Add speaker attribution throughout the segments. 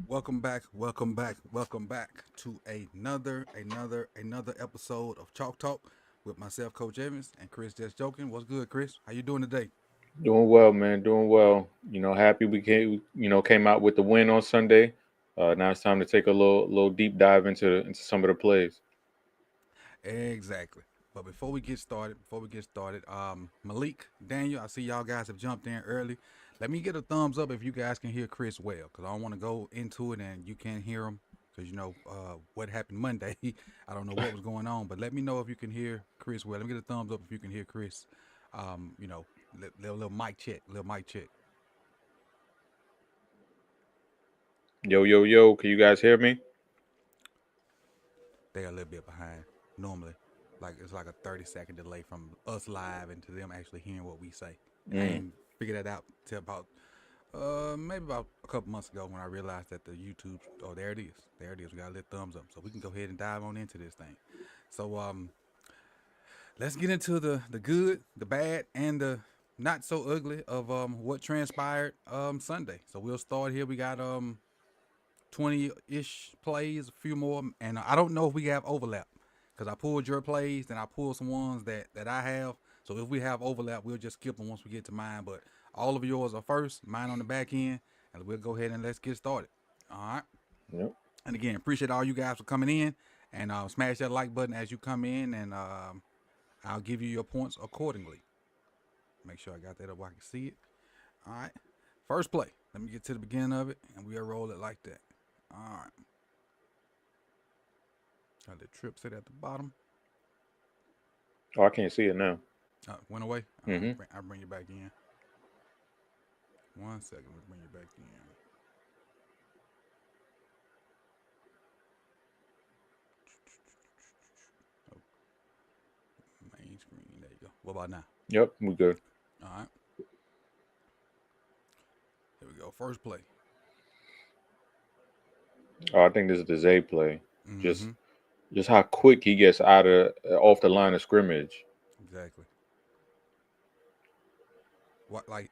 Speaker 1: Welcome back to another episode of Chalk Talk with myself, Coach Evans, and Chris. Just joking. What's good, Chris? How you doing today?
Speaker 2: Doing well, man. Doing well. Happy we came out with the win on Sunday. Now it's time to take a little deep dive into some of the plays.
Speaker 1: Exactly. But Malik, Daniel, I see y'all guys have jumped in early. Let me get a thumbs up if you guys can hear Chris well, because I don't want to go into it and you can't hear him, because what happened Monday. I don't know what was going on, but let me know if you can hear Chris well. Let me get a thumbs up if you can hear Chris. Um, you know, little mic check, little mic check.
Speaker 2: Yo, yo, yo. Can you guys hear me?
Speaker 1: They're a little bit behind normally. Like it's like a 30-second delay from us live and to them actually hearing what we say. And I
Speaker 2: Mm.
Speaker 1: ain't figured that out till about maybe about a couple months ago when I realized that the YouTube, oh, there it is. There it is. We got a little thumbs up. So we can go ahead and dive on into this thing. So let's get into the good, the bad, and the not so ugly of what transpired Sunday. So we'll start here. We got 20-ish plays, a few more, and I don't know if we have overlap because I pulled your plays, then I pulled some ones that I have. So if we have overlap, we'll just skip them once we get to mine. But all of yours are first, mine on the back end, and we'll go ahead and let's get started. All right.
Speaker 2: Yep.
Speaker 1: And again, appreciate all you guys for coming in, and smash that like button as you come in, and I'll give you your points accordingly. Make sure I got that up where I can see it. All right. First play. Let me get to the beginning of it, and we'll roll it like that. All right. Got the trip set at the bottom.
Speaker 2: Oh, I can't see it now.
Speaker 1: Went away.
Speaker 2: Mm-hmm.
Speaker 1: I'll bring you back in. 1 second. Let's bring you back in. Oh, main screen. There you go. What about now?
Speaker 2: Yep, we good.
Speaker 1: All right. Here we go. First play.
Speaker 2: Oh, I think this is the Zay play. Just
Speaker 1: Mm-hmm.
Speaker 2: just how quick he gets out of off the line of scrimmage.
Speaker 1: Exactly. What like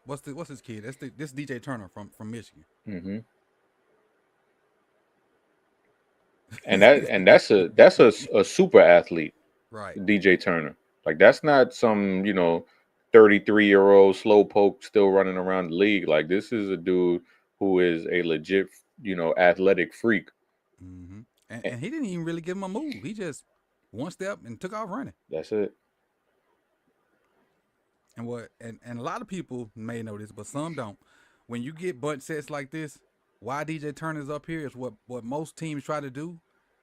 Speaker 1: what's this kid? This DJ Turner from Michigan.
Speaker 2: Mm-hmm. And that's a super athlete,
Speaker 1: Right.
Speaker 2: DJ Turner. Like that's not some 33-year-old slowpoke still running around the league. Like this is a dude who is a legit athletic freak.
Speaker 1: Mm-hmm. And,
Speaker 2: And
Speaker 1: and he didn't even really give him a move. He just one step and took off running.
Speaker 2: that's it.
Speaker 1: And a lot of people may know this, but some don't. When you get bunt sets like this, why DJ Turner's up here is what most teams try to do.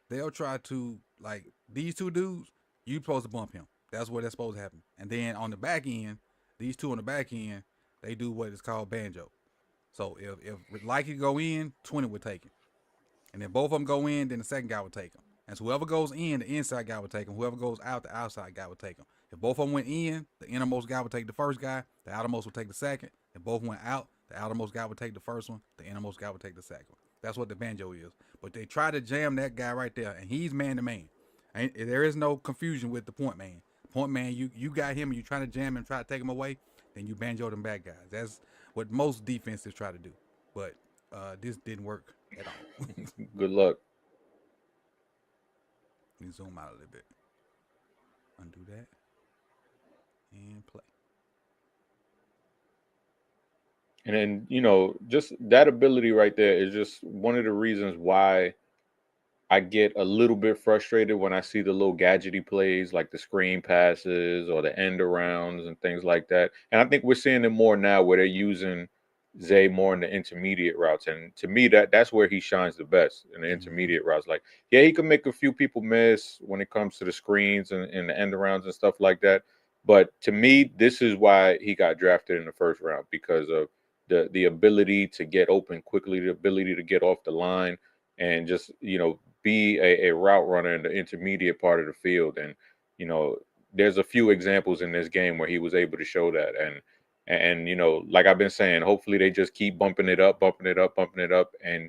Speaker 1: They'll try to like these two dudes. You supposed to bump him. That's what that's supposed to happen. And then on the back end, these two on the back end, they do what is called banjo. So if Likey go in, 20 would take him. And then both of them go in, then the second guy would take him. And so whoever goes in, the inside guy would take him. Whoever goes out, the outside guy would take him. If both of them went in, the innermost guy would take the first guy, the outermost would take the second. If both went out, the outermost guy would take the first one, the innermost guy would take the second one. That's what the banjo is. But they try to jam that guy right there, and he's man to man. There is no confusion with the point man. Point man, you got him, and you trying to jam him, try to take him away, then you banjo them bad guys. That's what most defenses try to do. But this didn't work at all.
Speaker 2: Good luck.
Speaker 1: Let me zoom out a little bit. Undo that. And play.
Speaker 2: And then, just that ability right there is just one of the reasons why I get a little bit frustrated when I see the little gadgety plays like the screen passes or the end arounds and things like that. And I think we're seeing it more now where they're using Zay more in the intermediate routes. And to me, that's where he shines the best in the
Speaker 1: Mm-hmm.
Speaker 2: intermediate routes. Like, yeah, he can make a few people miss when it comes to the screens and the end arounds and stuff like that. But to me, this is why he got drafted in the first round because of the ability to get open quickly, the ability to get off the line and just, be a route runner in the intermediate part of the field. And, you know, there's a few examples in this game where he was able to show that. And like I've been saying, hopefully they just keep bumping it up, bumping it up, bumping it up. And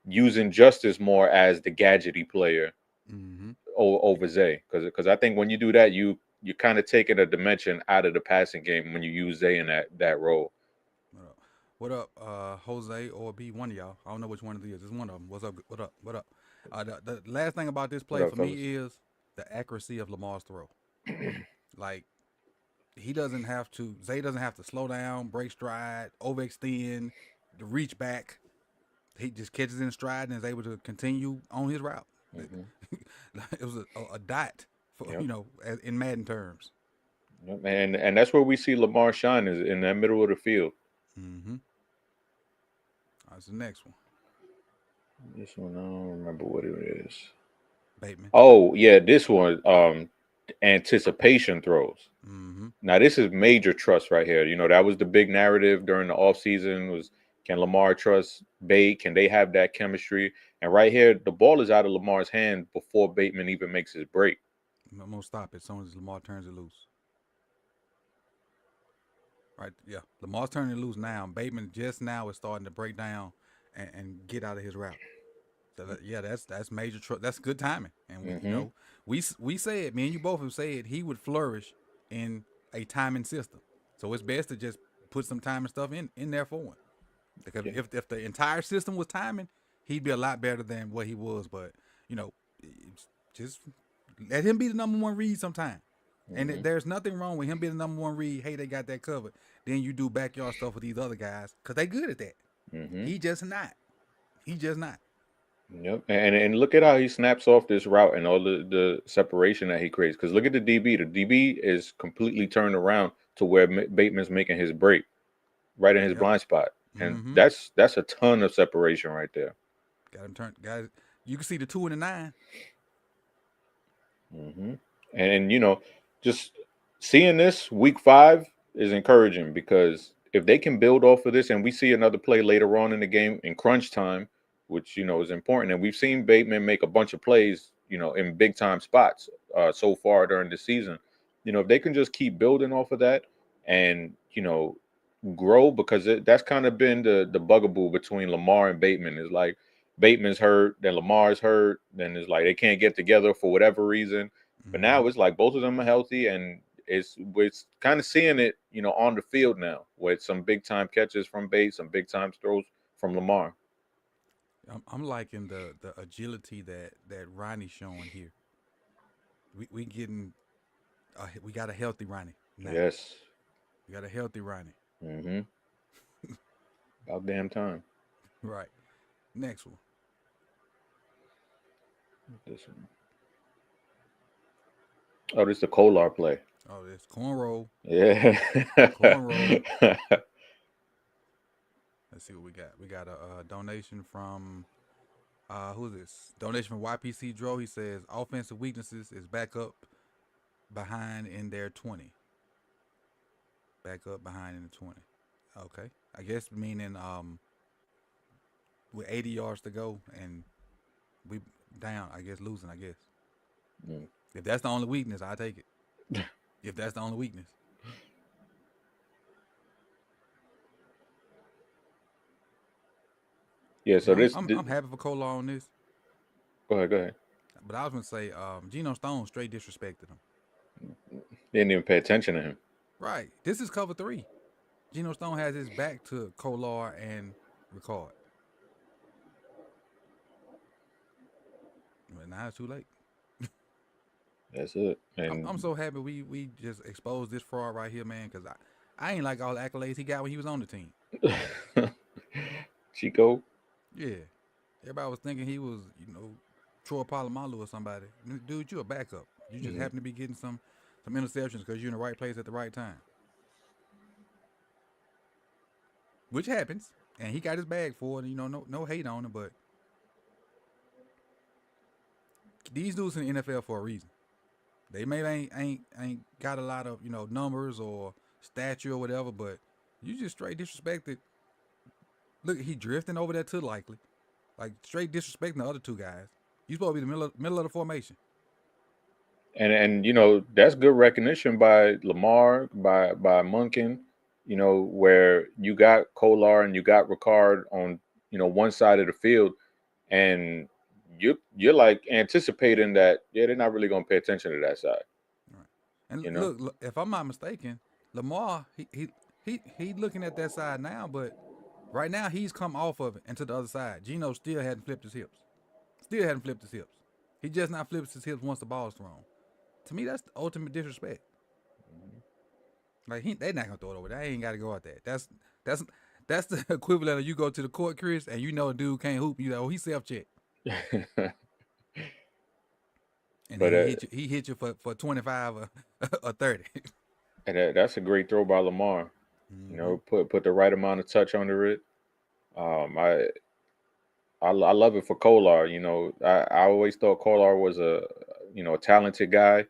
Speaker 2: using Justice more as the gadgety player
Speaker 1: Mm-hmm.
Speaker 2: over Zay, because I think when you do that, you kind of taking a dimension out of the passing game when you use Zay in that role.
Speaker 1: What up? What up, Jose or B? One of y'all. I don't know which one of these. It's one of them. What's up? What up? What up? The last thing about this
Speaker 2: What
Speaker 1: play
Speaker 2: up,
Speaker 1: for
Speaker 2: fellas?
Speaker 1: me is the accuracy of Lamar's throw. Like he doesn't have to. Zay doesn't have to slow down, break stride, overextend, to reach back. He just catches in stride and is able to continue on his route.
Speaker 2: Hmm.
Speaker 1: It was a dot for
Speaker 2: Yep.
Speaker 1: in Madden terms.
Speaker 2: Yep. And that's where we see Lamar shine is in that middle of the field.
Speaker 1: Mm-hmm. That's the next one.
Speaker 2: This one I don't remember what it is.
Speaker 1: Bateman.
Speaker 2: Oh yeah, this one anticipation throws.
Speaker 1: Mm-hmm.
Speaker 2: Now this is major trust right here. That was the big narrative during the offseason was, can Lamar trust Bate? Can they have that chemistry? And right here, the ball is out of Lamar's hand before Bateman even makes his break.
Speaker 1: I'm gonna stop it as soon as Lamar turns it loose. Right? Yeah, Lamar's turning it loose now. Bateman just now is starting to break down and get out of his route. So yeah, that's major. That's good timing. And
Speaker 2: Hmm.
Speaker 1: we said, me and you both have said he would flourish in a timing system. So it's best to just put some timing stuff in there for him. Because
Speaker 2: Yeah.
Speaker 1: if the entire system was timing, he'd be a lot better than what he was. But you know, just let him be the number one read sometime. And
Speaker 2: Hmm.
Speaker 1: there's nothing wrong with him being the number one read. Hey, they got that covered. Then you do backyard stuff with these other guys because they good at that.
Speaker 2: Hmm.
Speaker 1: He just not. He just not.
Speaker 2: Yep. And look at how he snaps off this route and all the separation that he creates. Because look at the DB. The DB is completely turned around to where Bateman's making his break right in his
Speaker 1: Yep.
Speaker 2: blind spot. And
Speaker 1: Mm-hmm.
Speaker 2: that's a ton of separation right there.
Speaker 1: Got him turned. Got it. You can see the 2 and the 9.
Speaker 2: Hmm. And just seeing this week 5 is encouraging because if they can build off of this, and we see another play later on in the game in crunch time, which is important, and we've seen Bateman make a bunch of plays, in big time spots so far during the season. If they can just keep building off of that, and grow, because that's kind of been the bugaboo between Lamar and Bateman. Is like Bateman's hurt, then Lamar's hurt, then it's like they can't get together for whatever reason. But
Speaker 1: Mm-hmm.
Speaker 2: now it's like both of them are healthy, and it's kind of seeing it, on the field now with some big time catches from Bates, some big time throws from Lamar.
Speaker 1: I'm liking the agility that Ronnie's showing here. We getting we got a healthy Ronnie now.
Speaker 2: Yes.
Speaker 1: We got a healthy Ronnie.
Speaker 2: Mm-hmm. About damn time.
Speaker 1: Right. Next one.
Speaker 2: This one. Oh, this is the Kolar play.
Speaker 1: Oh, it's cornrow.
Speaker 2: Yeah.
Speaker 1: Cornrow. Let's see what we got. We got a donation from who's this? Donation from YPC Dro. He says offensive weaknesses is back up behind in their 20. Back up behind in the 20. Okay. I guess meaning with 80 yards to go and we down, I guess losing, I guess.
Speaker 2: Mm.
Speaker 1: If that's the only weakness, I take it. If that's the only weakness.
Speaker 2: Yeah,
Speaker 1: Yeah,
Speaker 2: so
Speaker 1: I'm
Speaker 2: this,
Speaker 1: I'm,
Speaker 2: this
Speaker 1: I'm happy for Kolar on this.
Speaker 2: go ahead.
Speaker 1: But I was gonna say, Geno Stone straight disrespected him.
Speaker 2: Didn't even pay attention to him.
Speaker 1: Right. This is cover 3. Geno Stone has his back to Kolar and Ricard. But now it's too late.
Speaker 2: That's it.
Speaker 1: I'm
Speaker 2: And
Speaker 1: so happy we just exposed this fraud right here, man. Because I ain't like all the accolades he got when he was on the team.
Speaker 2: Chico.
Speaker 1: Yeah, everybody was thinking he was Troy Polamalu or somebody. Dude, you a backup. You just
Speaker 2: Mm.
Speaker 1: happen to be getting some interceptions because you're in the right place at the right time, which happens. And he got his bag for it. No hate on him, but these dudes in the NFL for a reason. They maybe ain't got a lot of numbers or stature or whatever, but you just straight disrespected. Look, he drifting over there too likely, like straight disrespecting the other two guys. You supposed to be the middle of the formation.
Speaker 2: And that's good recognition by Lamar, by Munkin, where you got Kolar and you got Ricard on one side of the field. and you're like anticipating that, yeah, they're not really gonna pay attention to that side,
Speaker 1: Right. And
Speaker 2: you know.
Speaker 1: look, if I'm not mistaken, Lamar, he looking at that side now, but right now he's come off of it and to the other side. Gino still hadn't flipped his hips. Still hadn't flipped his hips. He just not flips his hips once the ball's thrown. To me, that's the ultimate disrespect. Like they not gonna throw it over. They ain't got to go out there. That's that's the equivalent of you go to the court, Chris, and you know a dude can't hoop. You know he self check, and then
Speaker 2: But
Speaker 1: he hit you for 25 or 30.
Speaker 2: and that's a great throw by Lamar. You
Speaker 1: Mm-hmm.
Speaker 2: know, put the right amount of touch under it. I I love it for Kolar. You know, I always thought Kolar was a, you know, a talented guy.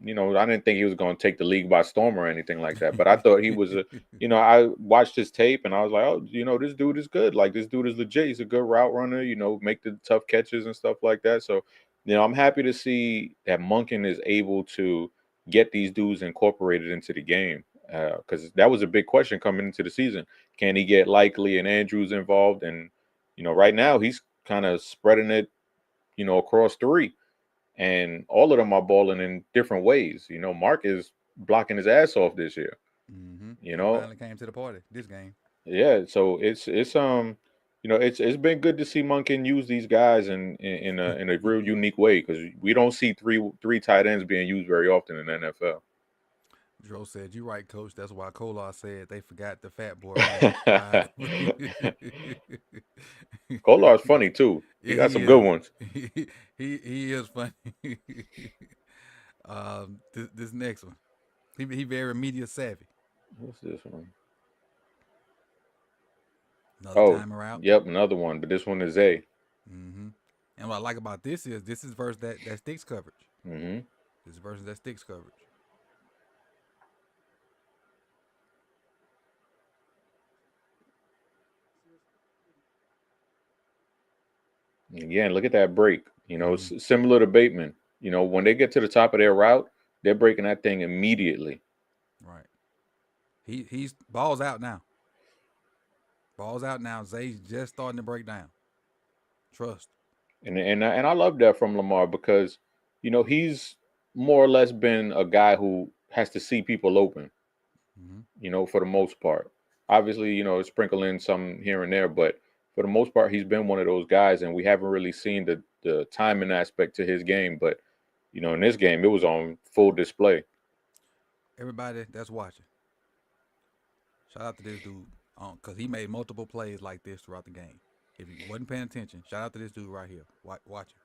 Speaker 2: You know, I didn't think he was going to take the league by storm or anything like that, but I thought he was a, you know, I watched his tape and I was like, oh, you know, this dude is good. Like this dude is legit. He's a good route runner. You know, make the tough catches and stuff like that. So, you know, I'm happy to see that Monken is able to get these dudes incorporated into the game. Because that was a big question coming into the season. Can he get Likely and Andrews involved? And you know, right now he's kind of spreading it, you know, across three, and all of them are balling in different ways. You know, Mark is blocking his ass off this year.
Speaker 1: Mm-hmm.
Speaker 2: You
Speaker 1: He
Speaker 2: know,
Speaker 1: finally came to the party this game.
Speaker 2: yeah. So it's you know, it's been good to see Monken use these guys in a real unique way because we don't see three tight ends being used very often in the NFL.
Speaker 1: Dro said, "You right, coach. That's why Kolar said they forgot the fat boy rap." Right.
Speaker 2: Kolar's funny too. He
Speaker 1: Yeah,
Speaker 2: got
Speaker 1: he
Speaker 2: some good
Speaker 1: is.
Speaker 2: ones.
Speaker 1: He is funny. This next one, he very media savvy.
Speaker 2: What's this one?
Speaker 1: Another
Speaker 2: Oh,
Speaker 1: timer out.
Speaker 2: yep, another one. But this one is A.
Speaker 1: Mm-hmm. And what I like about this is versus that sticks coverage.
Speaker 2: Mm-hmm.
Speaker 1: This is versus that sticks coverage.
Speaker 2: Again, look at that break. You know,
Speaker 1: Mm-hmm.
Speaker 2: similar to Bateman. You know, when they get to the top of their route, they're breaking that thing immediately.
Speaker 1: Right. He's balls out now. Balls out now. Zay's just starting to break down. Trust.
Speaker 2: And I love that from Lamar because, you know, he's more or less been a guy who has to see people open.
Speaker 1: Mm-hmm.
Speaker 2: You know, for the most part. Obviously, you know, sprinkle in some here and there, but for the most part, he's been one of those guys, and we haven't really seen the timing aspect to his game. But you know, in this game, it was on full display.
Speaker 1: Everybody that's watching, shout out to this dude, cause he made multiple plays like this throughout the game. If you wasn't paying attention, shout out to this dude right here. Watch him.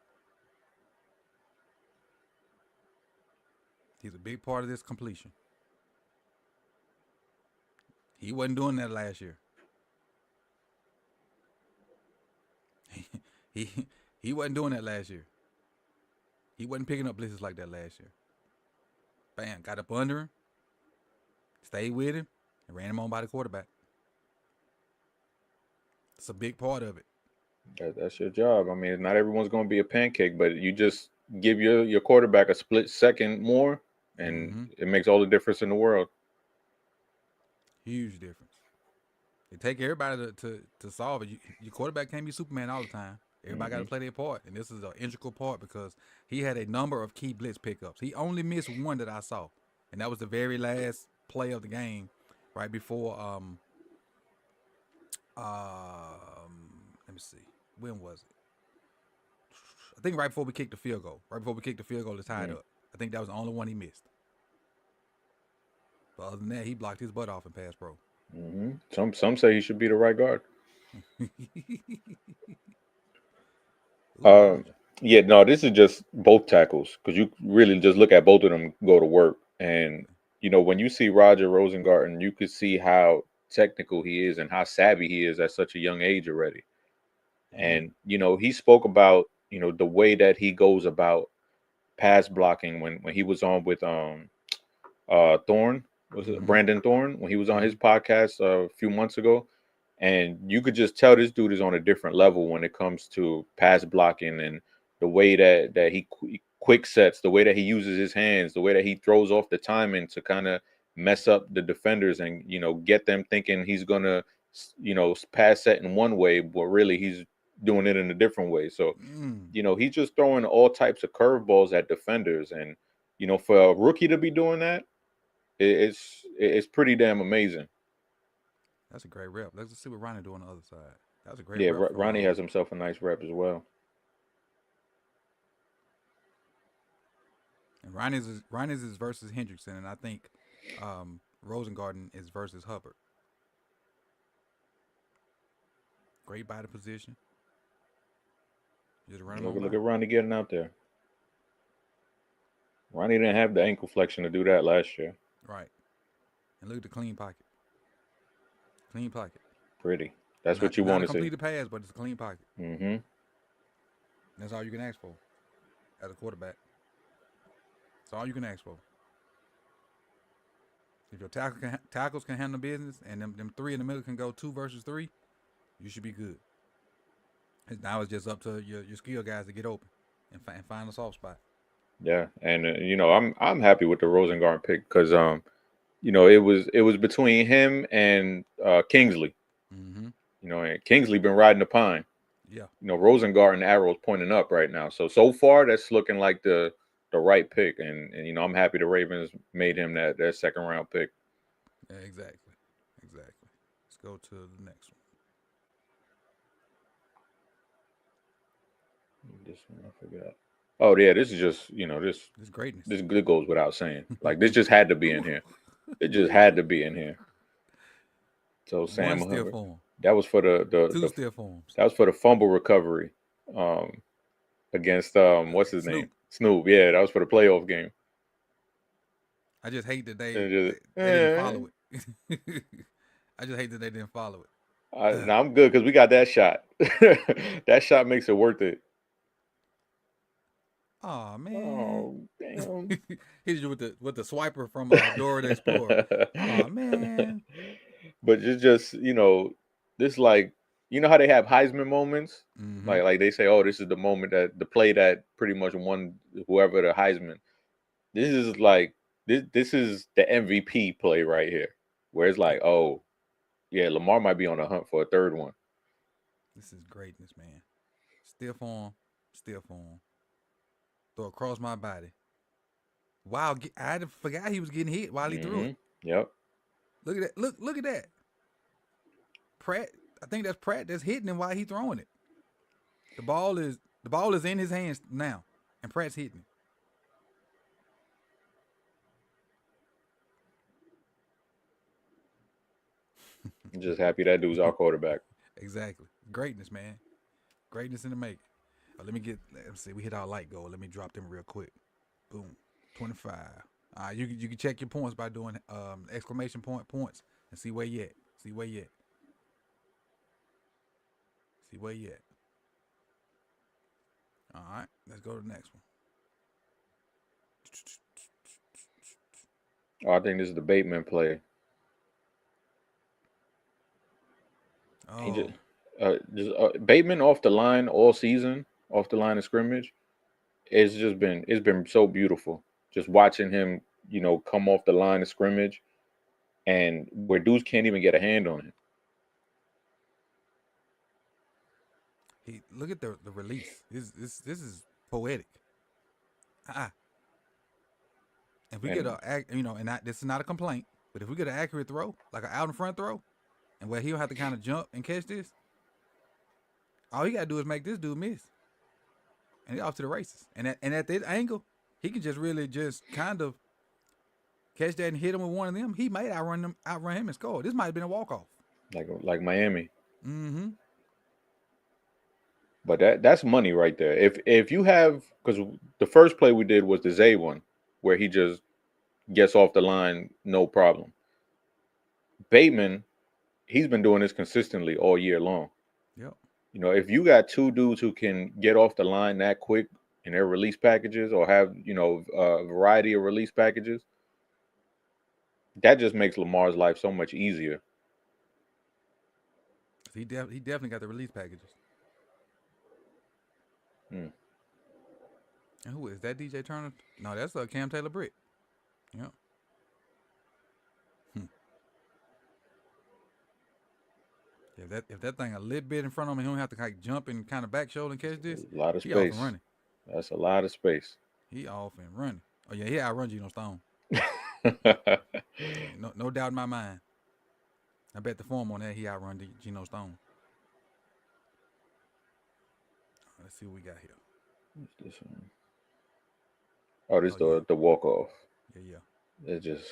Speaker 1: He's a big part of this completion. He wasn't doing that last year. he he wasn't doing that last year. He wasn't picking up blitzes like that last year. Bam, got up under him, stayed with him, and ran him on by the quarterback. It's a big part of it.
Speaker 2: That's your job. I mean, not everyone's going to be a pancake, but you just give your quarterback a split second more, and
Speaker 1: Mm-hmm.
Speaker 2: it makes all the difference in the world.
Speaker 1: Huge difference. It take everybody to solve it. Your quarterback can't be Superman all the time. Everybody got to
Speaker 2: Hmm.
Speaker 1: play their part, and this is an integral part because he had a number of key blitz pickups. He only missed one that I saw, and that was the very last play of the game, right before let me see, when was it? I think right before we kicked the field goal. Right before we kicked the field goal to tie it
Speaker 2: Mm.
Speaker 1: up. I think that was the only one he missed. But other than that, he blocked his butt off in pass pro.
Speaker 2: Hmm. Some say he should be the right guard.
Speaker 1: Ooh,
Speaker 2: Um,
Speaker 1: Roger.
Speaker 2: yeah, no, this is just both tackles because you really just look at both of them go to work, and you know when you see Roger Rosengarten, you could see how technical he is and how savvy he is at such a young age already.
Speaker 1: Mm-hmm.
Speaker 2: And you know he spoke about, you know, the way that he goes about pass blocking when he was on with Thorne, was it
Speaker 1: Mm-hmm.
Speaker 2: Brandon Thorne, when he was on
Speaker 1: Mm-hmm.
Speaker 2: his podcast a few months ago, and you could just tell this dude is on a different level when it comes to pass blocking and the way that he quick sets, the way that he uses his hands, the way that he throws off the timing to kind of mess up the defenders and, you know, get them thinking he's gonna, you know, pass set in one way, but really he's doing it in a different way. So, he's just throwing all types of curveballs at defenders, and for a rookie to be doing that, it's pretty damn amazing.
Speaker 1: That's a great rep. Let's see what Ronnie do on the other side. That's a great
Speaker 2: Yeah,
Speaker 1: rep from
Speaker 2: Ronnie has himself a nice rep as well.
Speaker 1: And Ronnie's is versus Hendrickson, and I think Rosengarten is versus Hubbard. Great body position. Just run him on by.
Speaker 2: Look at Ronnie getting out there. Ronnie didn't have the ankle flexion to do that last year.
Speaker 1: Right. And look at the clean pocket. Clean pocket.
Speaker 2: Pretty. That's what you want to see.
Speaker 1: Not a completed pass, but it's a clean pocket.
Speaker 2: Mm-hmm.
Speaker 1: That's all you can ask for as a quarterback. That's all you can ask for. If your tackles can handle business and them three in the middle can go 2 versus 3, you should be good. Now it's just up to your skill guys to get open and find a soft spot.
Speaker 2: Yeah, and I'm happy with the Rosengarten pick because it was between him and Kingsley.
Speaker 1: Mm-hmm.
Speaker 2: And Kingsley been riding the pine.
Speaker 1: Yeah.
Speaker 2: Rosengarten arrows pointing up right now. So far that's looking like the right pick, and I'm happy the Ravens made him that second round pick.
Speaker 1: Yeah, exactly. Let's go to the next one.
Speaker 2: This one I forgot. Oh yeah, this is just
Speaker 1: this greatness.
Speaker 2: This goes without saying. Like this just had to be in here. It just had to be in here. So Sam Hubbard, that was for the
Speaker 1: two stiff forms.
Speaker 2: That was for the fumble recovery against what's his name? Snoop. Yeah, that was for the playoff game.
Speaker 1: I just hate that they didn't follow it. I just hate that they didn't follow it.
Speaker 2: I'm good because we got that shot. That shot makes it worth it.
Speaker 1: Oh man!
Speaker 2: Oh damn!
Speaker 1: Hit you with the swiper from Dora the Explorer. Oh man!
Speaker 2: But it's just this like how they have Heisman moments,
Speaker 1: mm-hmm.
Speaker 2: like they say, oh, this is the moment the play that pretty much won whoever the Heisman. This is like this is the MVP play right here, where it's like, oh yeah, Lamar might be on the hunt for a third one.
Speaker 1: This is greatness, man. Stiff arm. Throw across my body. Wow, I forgot he was getting hit while he threw it.
Speaker 2: Yep.
Speaker 1: Look at that. Look at that. Pratt, I think that's Pratt that's hitting him while he's throwing it. The ball is in his hands now, and Pratt's hitting
Speaker 2: it. I'm just happy that dude's our quarterback.
Speaker 1: Exactly. Greatness, man. Greatness in the making. Let's see. We hit our light goal. Let me drop them real quick. Boom. 25. You can check your points by doing exclamation point points and see where you at. See where you at. All right. Let's go to the next one.
Speaker 2: Oh, I think this is the Bateman play.
Speaker 1: Oh.
Speaker 2: He just Bateman off the line all season. Off the line of scrimmage, it's been so beautiful. Just watching him, come off the line of scrimmage, and where dudes can't even get a hand on it.
Speaker 1: Look at the release. This is poetic. If we get this is not a complaint, but if we get an accurate throw, like an out in front throw, and where he'll have to kind of jump and catch this, all he gotta do is make this dude miss. And he's off to the races. And at this angle, he can just really just kind of catch that and hit him with one of them. He might outrun him and score. This might have been a walk-off.
Speaker 2: Like Miami.
Speaker 1: Mm-hmm.
Speaker 2: But that's money right there. If you have, because the first play we did was the Zay one, where he just gets off the line, no problem. Bateman, he's been doing this consistently all year long.
Speaker 1: Yep.
Speaker 2: If you got two dudes who can get off the line that quick in their release packages or have, a variety of release packages, that just makes Lamar's life so much easier.
Speaker 1: He definitely got the release packages. And who is that? DJ Turner? No, that's Cam Taylor-Britt. Yep. If that thing a little bit in front of him, he don't have to like jump and kind of back shoulder and catch this.
Speaker 2: A lot of
Speaker 1: He off and
Speaker 2: space.
Speaker 1: running.
Speaker 2: That's a lot of space.
Speaker 1: He off and running. Oh yeah, he outrun Geno Stone. No doubt in my mind. I bet the form on that he outrun Geno Stone. Let's see what we got here.
Speaker 2: What's this one? Oh, this
Speaker 1: Oh yeah,
Speaker 2: the walk off.
Speaker 1: yeah.
Speaker 2: It's just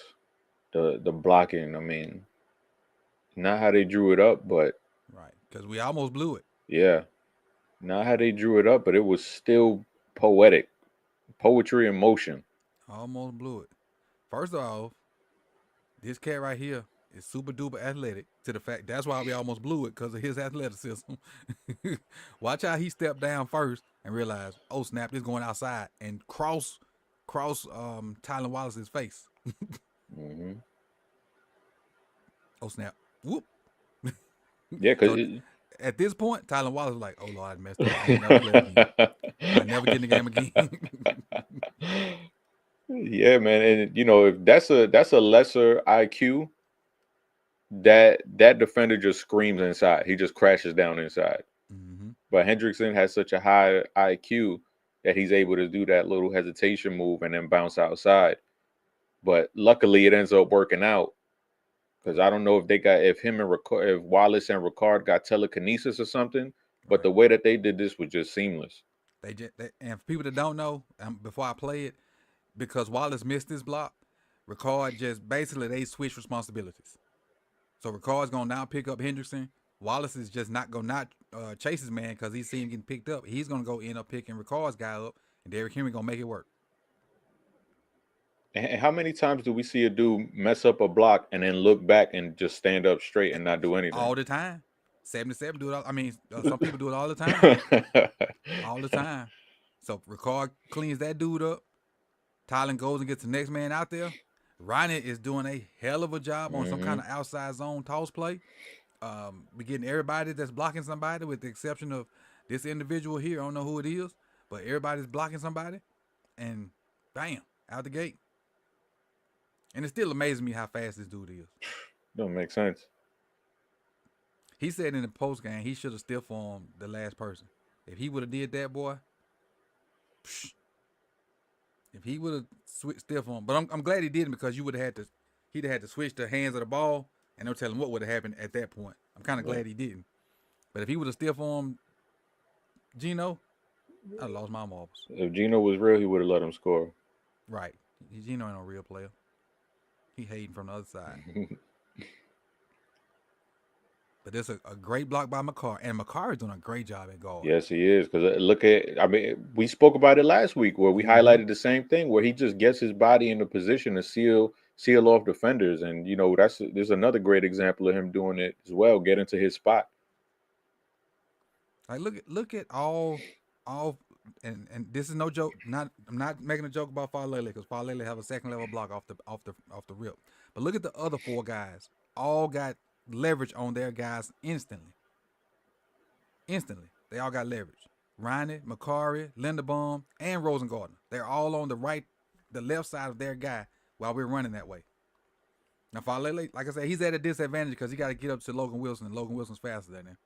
Speaker 2: the blocking. I mean, not how they drew it up, but
Speaker 1: Right, because we almost blew it.
Speaker 2: yeah, not how they drew it up, but it was still poetic, poetry in motion.
Speaker 1: Almost blew it. First off, this cat right here is super duper athletic to the fact that's why we almost blew it because of his athleticism. Watch how he stepped down first and realized, oh snap, this going outside and cross Tylen Wallace's face.
Speaker 2: Mm-hmm.
Speaker 1: Oh snap, whoop.
Speaker 2: Yeah,
Speaker 1: So
Speaker 2: because
Speaker 1: at this point, Tylen Wallace was like, oh Lord, I messed up. I ain't never play again. I never get in the game again.
Speaker 2: yeah, man, and if that's a lesser IQ, that defender just screams inside. He just crashes down inside.
Speaker 1: Mm-hmm.
Speaker 2: But Hendrickson has such a high IQ that he's able to do that little hesitation move and then bounce outside. But luckily, it ends up working out because I don't know if him and if Wallace and Ricard got telekinesis or something. But the way that they did this was just seamless.
Speaker 1: And for people that don't know, before I play it, because Wallace missed this block, Ricard just basically they switch responsibilities. So Ricard's gonna now pick up Hendrickson. Wallace is just not gonna chase his man because he's seen him getting picked up. He's gonna go end up picking Ricard's guy up, and Derrick Henry gonna make it work.
Speaker 2: And how many times do we see a dude mess up a block and then look back and just stand up straight and not do anything?
Speaker 1: All the time. 77 do it. Some people do it all the time. All the time. So Ricard cleans that dude up. Tylen goes and gets the next man out there. Ronnie is doing a hell of a job on some kind of outside zone toss play. We're getting everybody that's blocking somebody, with the exception of this individual here. I don't know who it is, but everybody's blocking somebody, and bam, out the gate. And it still amazes me how fast this dude is.
Speaker 2: Don't make sense.
Speaker 1: He said in the post game he should have stiff armed the last person. If he would have did that, boy. Psh, if he would have stiff armed, but I'm glad he didn't, because you would have he'd have had to switch the hands of the ball, and no telling what would have happened at that point. I'm kind of glad he didn't. But if he would have stiff armed Geno, I'd lost my marbles.
Speaker 2: If Geno was real, he would have let him score.
Speaker 1: Right. Geno ain't no real player. He hating from the other side. But there's a great block by McCarr, and McCarr is doing a great job at guard.
Speaker 2: Yes, he is. Because we spoke about it last week where we highlighted the same thing, where he just gets his body into position to seal off defenders, and there's another great example of him doing it as well, getting to his spot.
Speaker 1: Like look at all, and this is no joke. I'm not making a joke about Falele, because Falele have a second level block off the rip. But look at the other four guys. All got leverage on their guys instantly. They all got leverage. Ronnie, McCarry, Linderbaum, and Rosengarten. They're all on the left side of their guy while we're running that way. Now Falele, like I said, he's at a disadvantage because he got to get up to Logan Wilson, and Logan Wilson's faster than him.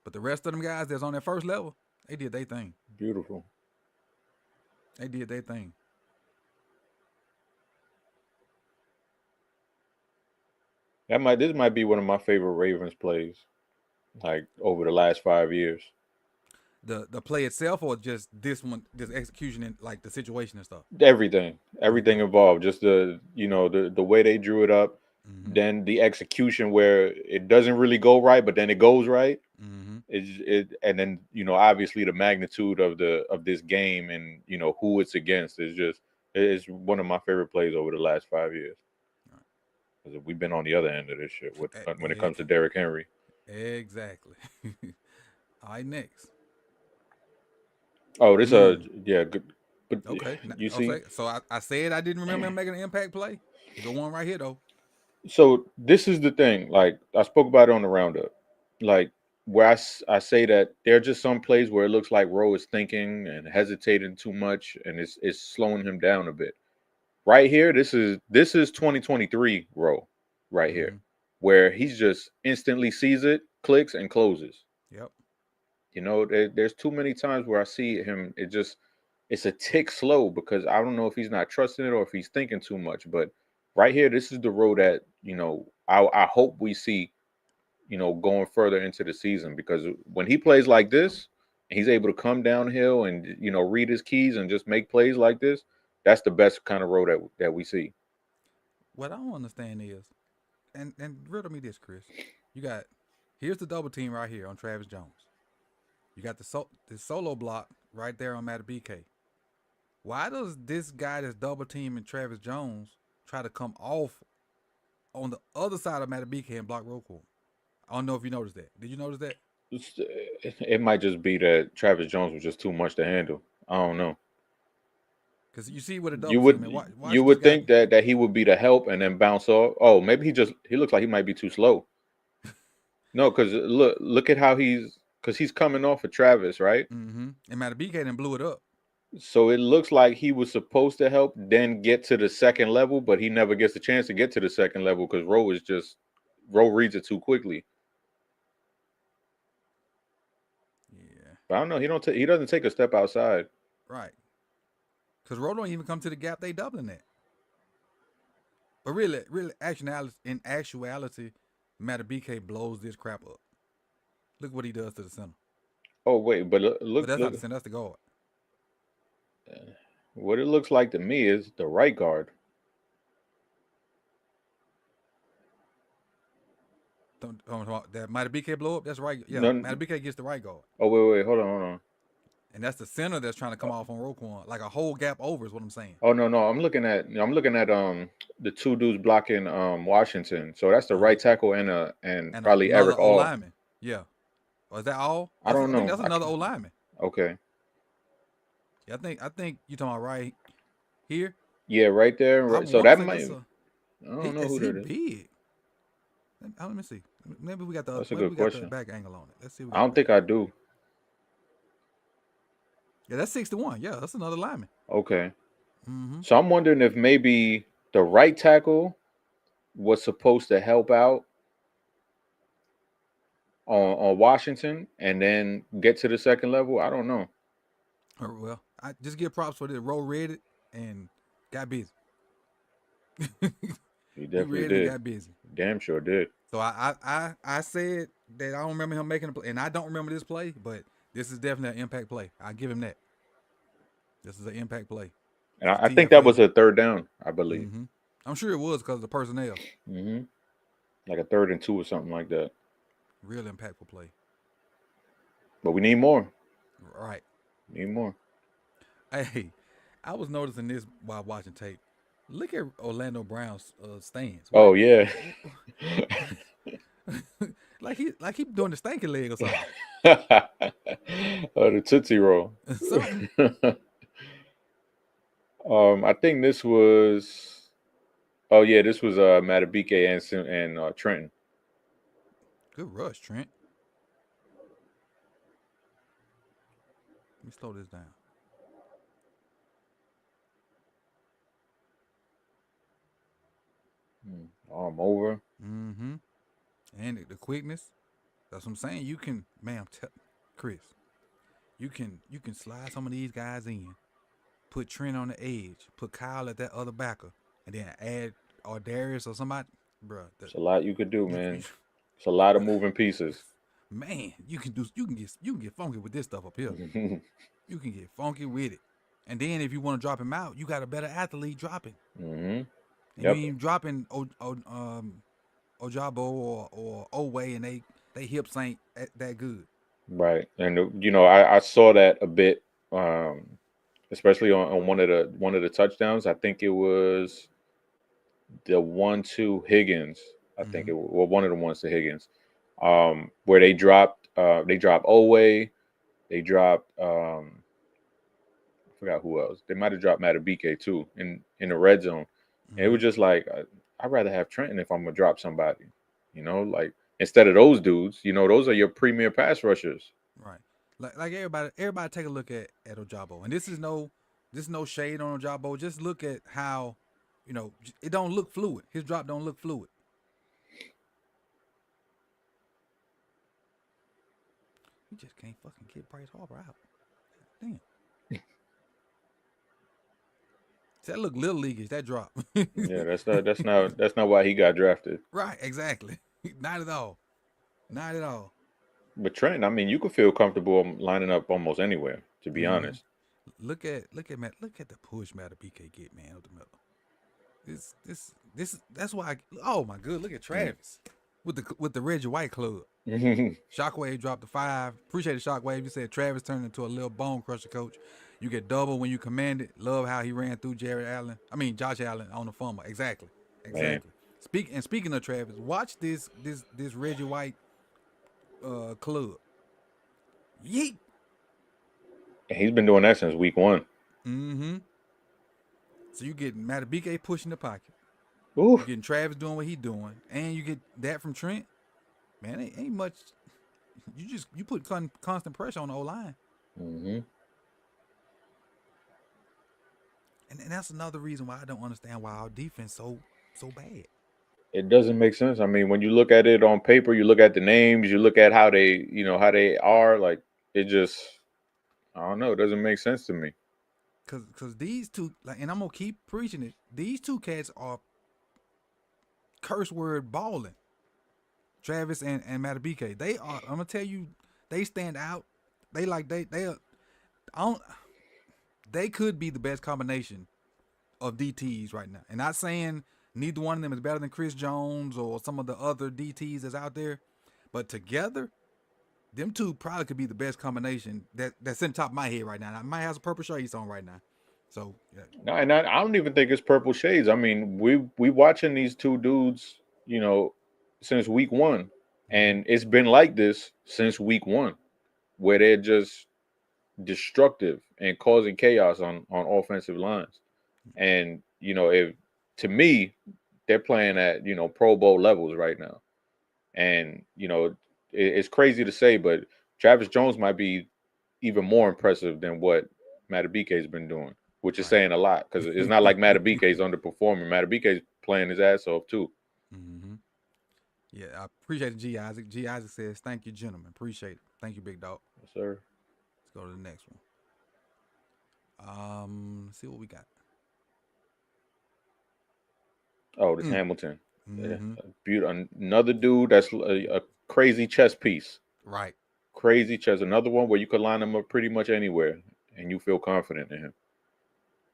Speaker 1: But the rest of them guys that's on that first level, they did their thing.
Speaker 2: Beautiful.
Speaker 1: They did their thing.
Speaker 2: This might be one of my favorite Ravens plays, like over the last 5 years.
Speaker 1: The play itself, or just this execution and like the situation and stuff?
Speaker 2: Everything involved. Just the way they drew it up, then the execution where it doesn't really go right, but then it goes right. And then obviously the magnitude of this game and who it's against is one of my favorite plays over the last 5 years. Because we've been on the other end of this shit when it comes to Derrick Henry.
Speaker 1: Exactly. All right, next.
Speaker 2: Oh, this good. But
Speaker 1: okay.
Speaker 2: You see,
Speaker 1: so I said I didn't remember him making an impact play. There's one right here though.
Speaker 2: So this is the thing. Like I spoke about it on the roundup. Like where I say that there are just some plays where it looks like Rowe is thinking and hesitating too much, and it's slowing him down a bit. Right here, this is 2023 Rowe right here. where he's just instantly sees it, clicks, and closes.
Speaker 1: Yep.
Speaker 2: You know, there's too many times where I see him. It's a tick slow because I don't know if he's not trusting it or if he's thinking too much. But right here, this is the road that I hope we see, going further into the season, because when he plays like this, and he's able to come downhill and read his keys and just make plays like this. That's the best kind of road that we see.
Speaker 1: What I don't understand is, and riddle me this, Chris. You got here's the double team right here on Travis Jones. You got the solo block right there on Matt BK. Why does this guy that's double teaming Travis Jones try to come off on the other side of Matt BK and block Roquan? I don't know if you noticed that. Did you notice that?
Speaker 2: It might just be that Travis Jones was just too much to handle. I don't know.
Speaker 1: Because you see what a
Speaker 2: You
Speaker 1: double team
Speaker 2: would
Speaker 1: and watch
Speaker 2: you
Speaker 1: this
Speaker 2: would
Speaker 1: guy.
Speaker 2: think that he would be the help and then bounce off. Oh, maybe he looks like he might be too slow. No, because look at how because he's coming off of Travis, right?
Speaker 1: Mm-hmm. And Matt BK then blew it up.
Speaker 2: So it looks like he was supposed to help, then get to the second level, but he never gets a chance to get to the second level because Rowe reads it too quickly.
Speaker 1: Yeah.
Speaker 2: But I don't know. He doesn't take a step outside.
Speaker 1: Right. Because Rowe don't even come to the gap they doubling that. But really, in actuality, Matt BK blows this crap up. Look what he does to the center.
Speaker 2: Oh wait, but
Speaker 1: But that's not the center. That's the guard.
Speaker 2: What it looks like to me is the right guard.
Speaker 1: That Matt BK blow up. That's right. Yeah,
Speaker 2: No,
Speaker 1: Matt BK gets the right guard.
Speaker 2: oh wait, hold on.
Speaker 1: And that's the center that's trying to come off on Roquan. Like a whole gap over is what I'm saying.
Speaker 2: Oh no, I'm looking at the two dudes blocking Washington. So that's the right tackle and
Speaker 1: And
Speaker 2: probably
Speaker 1: another
Speaker 2: Eric
Speaker 1: O
Speaker 2: All.
Speaker 1: lineman. Yeah. Or is that all?
Speaker 2: I don't
Speaker 1: I think
Speaker 2: know.
Speaker 1: that's another O lineman.
Speaker 2: Okay.
Speaker 1: Yeah, I think you talking about right here.
Speaker 2: Yeah, right there.
Speaker 1: I
Speaker 2: So
Speaker 1: want to
Speaker 2: that
Speaker 1: say
Speaker 2: might.
Speaker 1: that's a
Speaker 2: I don't know who
Speaker 1: he
Speaker 2: that is.
Speaker 1: big. Let me see. Maybe we got
Speaker 2: That's a
Speaker 1: maybe
Speaker 2: good
Speaker 1: we got the
Speaker 2: question.
Speaker 1: back angle on it. Let's see. If we
Speaker 2: I
Speaker 1: got the
Speaker 2: don't
Speaker 1: back
Speaker 2: think I
Speaker 1: angle.
Speaker 2: do.
Speaker 1: Yeah, that's 61. Yeah, that's another lineman.
Speaker 2: Okay.
Speaker 1: Mm-hmm.
Speaker 2: So I'm wondering if maybe the right tackle was supposed to help out on Washington and then get to the second level. I don't know.
Speaker 1: Well, I just give props for the Rowe read it and got busy.
Speaker 2: He
Speaker 1: He
Speaker 2: definitely
Speaker 1: read it and
Speaker 2: did.
Speaker 1: got busy.
Speaker 2: Damn sure did.
Speaker 1: So I said that I don't remember him making a play, and I don't remember this play, but this is definitely an impact play. I give him that. This is an impact play.
Speaker 2: And
Speaker 1: It's
Speaker 2: I think that
Speaker 1: TFL.
Speaker 2: was a third down, I believe.
Speaker 1: Mm-hmm. I'm sure it was because of the personnel.
Speaker 2: Hmm. Like a 3rd and 2 or something like that.
Speaker 1: Real impactful play.
Speaker 2: But we need more.
Speaker 1: Right.
Speaker 2: Need more.
Speaker 1: Hey, I was noticing this while watching tape. Look at Orlando Brown's stands.
Speaker 2: Oh
Speaker 1: What?
Speaker 2: yeah.
Speaker 1: like he doing the stanky leg or something.
Speaker 2: The Tootsie Roll.
Speaker 1: Something.
Speaker 2: I think this was. Oh yeah, this was Matabike and Trenton.
Speaker 1: Good rush, Trent. Let me slow this down.
Speaker 2: Arm over.
Speaker 1: Mm-hmm. And the quickness. That's what I'm saying. You can, Chris. You can slide some of these guys in, put Trent on the edge, put Kyle at that other backer, and then add or Darius or somebody, bro.
Speaker 2: It's a lot you could do,
Speaker 1: You,
Speaker 2: man. It's a lot of moving pieces.
Speaker 1: man, you can get funky with this stuff up here. You can get funky with it, and then if you want to drop him out, you got a better athlete dropping.
Speaker 2: Mm-hmm.
Speaker 1: And you ain't dropping Ojabo or Oway, and they hips ain't that good.
Speaker 2: Right, and I saw that a bit, especially on one of the touchdowns. I think it was the 1-2 Higgins. I think
Speaker 1: Mm-hmm.
Speaker 2: it was one of the ones to Higgins, where they dropped Oway, they dropped I forgot who else. They might have dropped Matabike too in the red zone. And it
Speaker 1: Mm-hmm.
Speaker 2: was just like I'd rather have Trenton if I'm gonna drop somebody, like instead of those dudes. Those are your premier pass rushers.
Speaker 1: Right. Like everybody take a look at Ojabo. And this is no shade on Ojabo. Just look at how, it don't look fluid. His drop don't look fluid. We just can't fucking get Bryce Harper out. Damn. That look little leagueish, that drop.
Speaker 2: Yeah, that's not why he got drafted.
Speaker 1: Right, exactly. Not at all. Not at all.
Speaker 2: But Trent, I mean, you could feel comfortable lining up almost anywhere, to be
Speaker 1: Mm-hmm.
Speaker 2: honest.
Speaker 1: Look at the push Matter BK get, man, up the middle. That's why oh my good, look at Travis with the Reggie White club. Shockwave dropped the 5. Appreciate it, Shockwave. You said Travis turned into a little bone crusher, coach. You get double when you command it. Love how he ran through Josh Allen on the fumble. Exactly.
Speaker 2: Man,
Speaker 1: Exactly. Speaking of Travis, watch this Reggie White club. Yeet.
Speaker 2: and he's been doing that since week 1.
Speaker 1: Mm-hmm. So you get Matabike pushing the pocket. You
Speaker 2: Oof.
Speaker 1: getting Travis doing what he doing, and you get that from Trent. Man, ain't much. You put constant pressure on the O line,
Speaker 2: Hmm.
Speaker 1: and that's another reason why I don't understand why our defense so bad.
Speaker 2: It doesn't make sense. I mean, when you look at it on paper, you look at the names, you look at how they, how they are. Like it just, I don't know. It doesn't make sense to me.
Speaker 1: Cause these two, and I'm gonna keep preaching it. These two cats are curse word balling. Travis and Matabike. They are. I'm gonna tell you, they stand out. I don't. They could be the best combination of DTs right now. And not saying neither one of them is better than Chris Jones or some of the other DTs that's out there, but together, them two probably could be the best combination that's in the top of my head right now. I might have some purple shades on right now. So yeah.
Speaker 2: No, and I don't even think it's purple shades. I mean, we watching these two dudes, since week 1,
Speaker 1: Mm-hmm.
Speaker 2: and it's been like this since week 1, where they're just destructive and causing chaos on offensive lines. And if to me, they're playing at Pro Bowl levels right now. And it's crazy to say, but Travis Jones might be even more impressive than what Matabike has been doing, which is
Speaker 1: Right.
Speaker 2: saying a lot because it's not like Matabike is underperforming. Matabike is playing his ass off too.
Speaker 1: Mm-hmm. Yeah, I appreciate it, G Isaac. G Isaac says, "Thank you, gentlemen. Appreciate it. Thank you, big dog."
Speaker 2: Yes, sir.
Speaker 1: Let's go to the next one. Let's see what we got.
Speaker 2: Oh, this Hamilton. Yeah,
Speaker 1: Mm-hmm.
Speaker 2: another dude that's a crazy chess piece.
Speaker 1: Right.
Speaker 2: Crazy chess. Another one where you could line him up pretty much anywhere and you feel confident in him.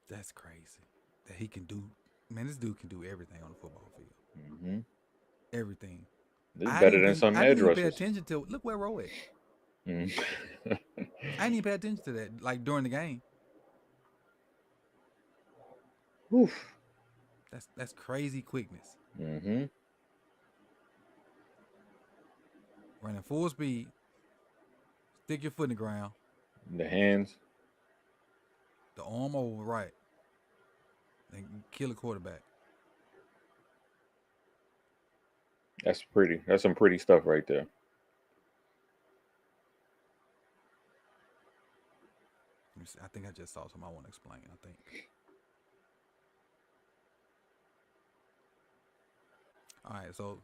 Speaker 1: That's crazy. That he can do. Man, this dude can do everything on the football field.
Speaker 2: Hmm.
Speaker 1: Everything.
Speaker 2: This is better than some
Speaker 1: I didn't
Speaker 2: edge
Speaker 1: even pay
Speaker 2: rushers.
Speaker 1: attention to. Look where Roe at.
Speaker 2: Mm.
Speaker 1: I didn't even pay attention to that. Like during the game.
Speaker 2: Oof.
Speaker 1: That's crazy quickness.
Speaker 2: Hmm.
Speaker 1: Running full speed. Stick your foot in the ground.
Speaker 2: The hands.
Speaker 1: The arm over right. And kill a quarterback.
Speaker 2: That's pretty. That's some pretty stuff right there.
Speaker 1: Let me see. I think I just saw something I want to explain. I think. All right. So,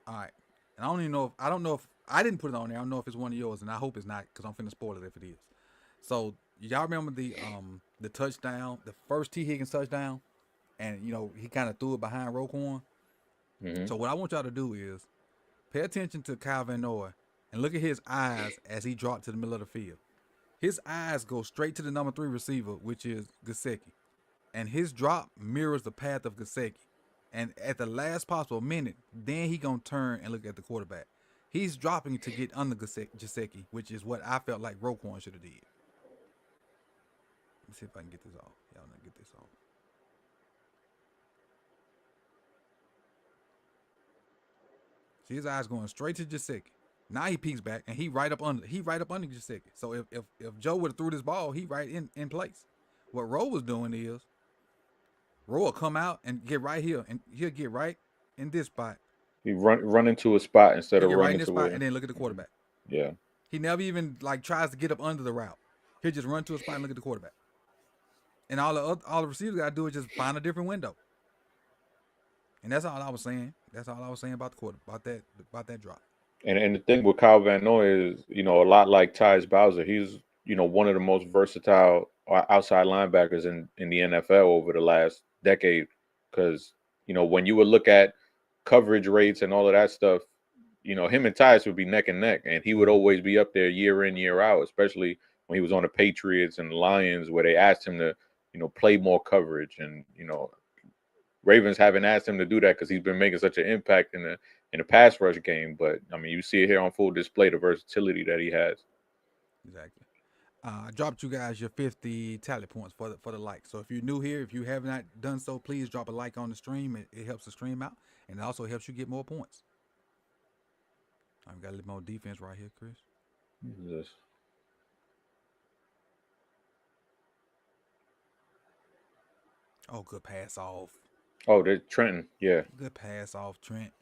Speaker 1: all right. And I don't know if I didn't put it on there. I don't know if it's one of yours, and I hope it's not because I'm finna spoil it if it is. So y'all remember the touchdown, the first T Higgins touchdown, and he kind of threw it behind Roquan.
Speaker 2: Hmm.
Speaker 1: So what I want y'all to do is pay attention to Kyle Van Noy and look at his eyes as he dropped to the middle of the field. His eyes go straight to the number 3 receiver, which is Gesicki, and his drop mirrors the path of Gesicki. And at the last possible minute, then he gonna turn and look at the quarterback. He's dropping to get under Gesicki, which is what I felt like Roquan should have did. Let me see if I can get this off. Y'all not get this off. See his eyes going straight to Gesicki. Now he peeks back and he right up under Gesicki. So if Joe would have threw this ball, he right in place. What Rowe was doing is Rowe will come out and get right here, and he'll get right in this spot.
Speaker 2: He run into a spot instead
Speaker 1: He'll
Speaker 2: of
Speaker 1: get right in
Speaker 2: running
Speaker 1: this
Speaker 2: to
Speaker 1: spot
Speaker 2: where.
Speaker 1: and then look at the quarterback.
Speaker 2: Yeah.
Speaker 1: He never even tries to get up under the route. He'll just run to a spot and look at the quarterback. And all the receivers gotta do is just find a different window. And that's all I was saying. That's all I was saying about the quarter, about that drop.
Speaker 2: And the thing with Kyle Van Noy is, a lot like Tyus Bowser, he's, one of the most versatile outside linebackers in the NFL over the last decade. Because, when you would look at coverage rates and all of that stuff, him and Tyus would be neck and neck, and he would always be up there year in, year out, especially when he was on the Patriots and the Lions, where they asked him to, play more coverage. And, Ravens haven't asked him to do that because he's been making such an impact in the pass rush game. But I mean, you see it here on full display, the versatility that he has.
Speaker 1: Exactly. I dropped you guys your 50 tally points for the like. So if you're new here, if you have not done so, please drop a like on the stream. It helps the stream out, and it also helps you get more points. I've got a little more defense right here, Chris.
Speaker 2: Yes.
Speaker 1: Oh, good pass off.
Speaker 2: Oh, there's Trenton. Yeah.
Speaker 1: Good pass off, Trent.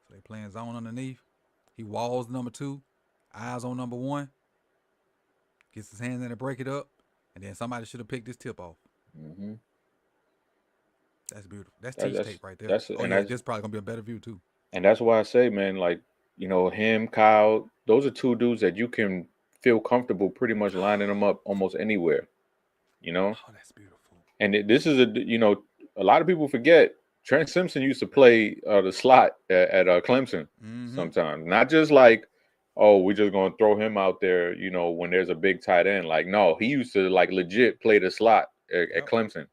Speaker 1: So they playing zone underneath. He walls number 2, eyes on number 1, gets his hands in to break it up, and then somebody should have picked this tip off.
Speaker 2: Mm-hmm.
Speaker 1: That's beautiful. That's teach tape right there. This probably gonna be a better view too.
Speaker 2: And that's why I say, man, like, him, Kyle, those are two dudes that you can feel comfortable pretty much lining them up almost anywhere.
Speaker 1: Oh, that's beautiful.
Speaker 2: And this is a lot of people forget Trenton Simpson used to play the slot at Clemson sometimes. Not just like, oh, we're just going to throw him out there, when there's a big tight end. Like, no, he used to like legit play the slot at Clemson.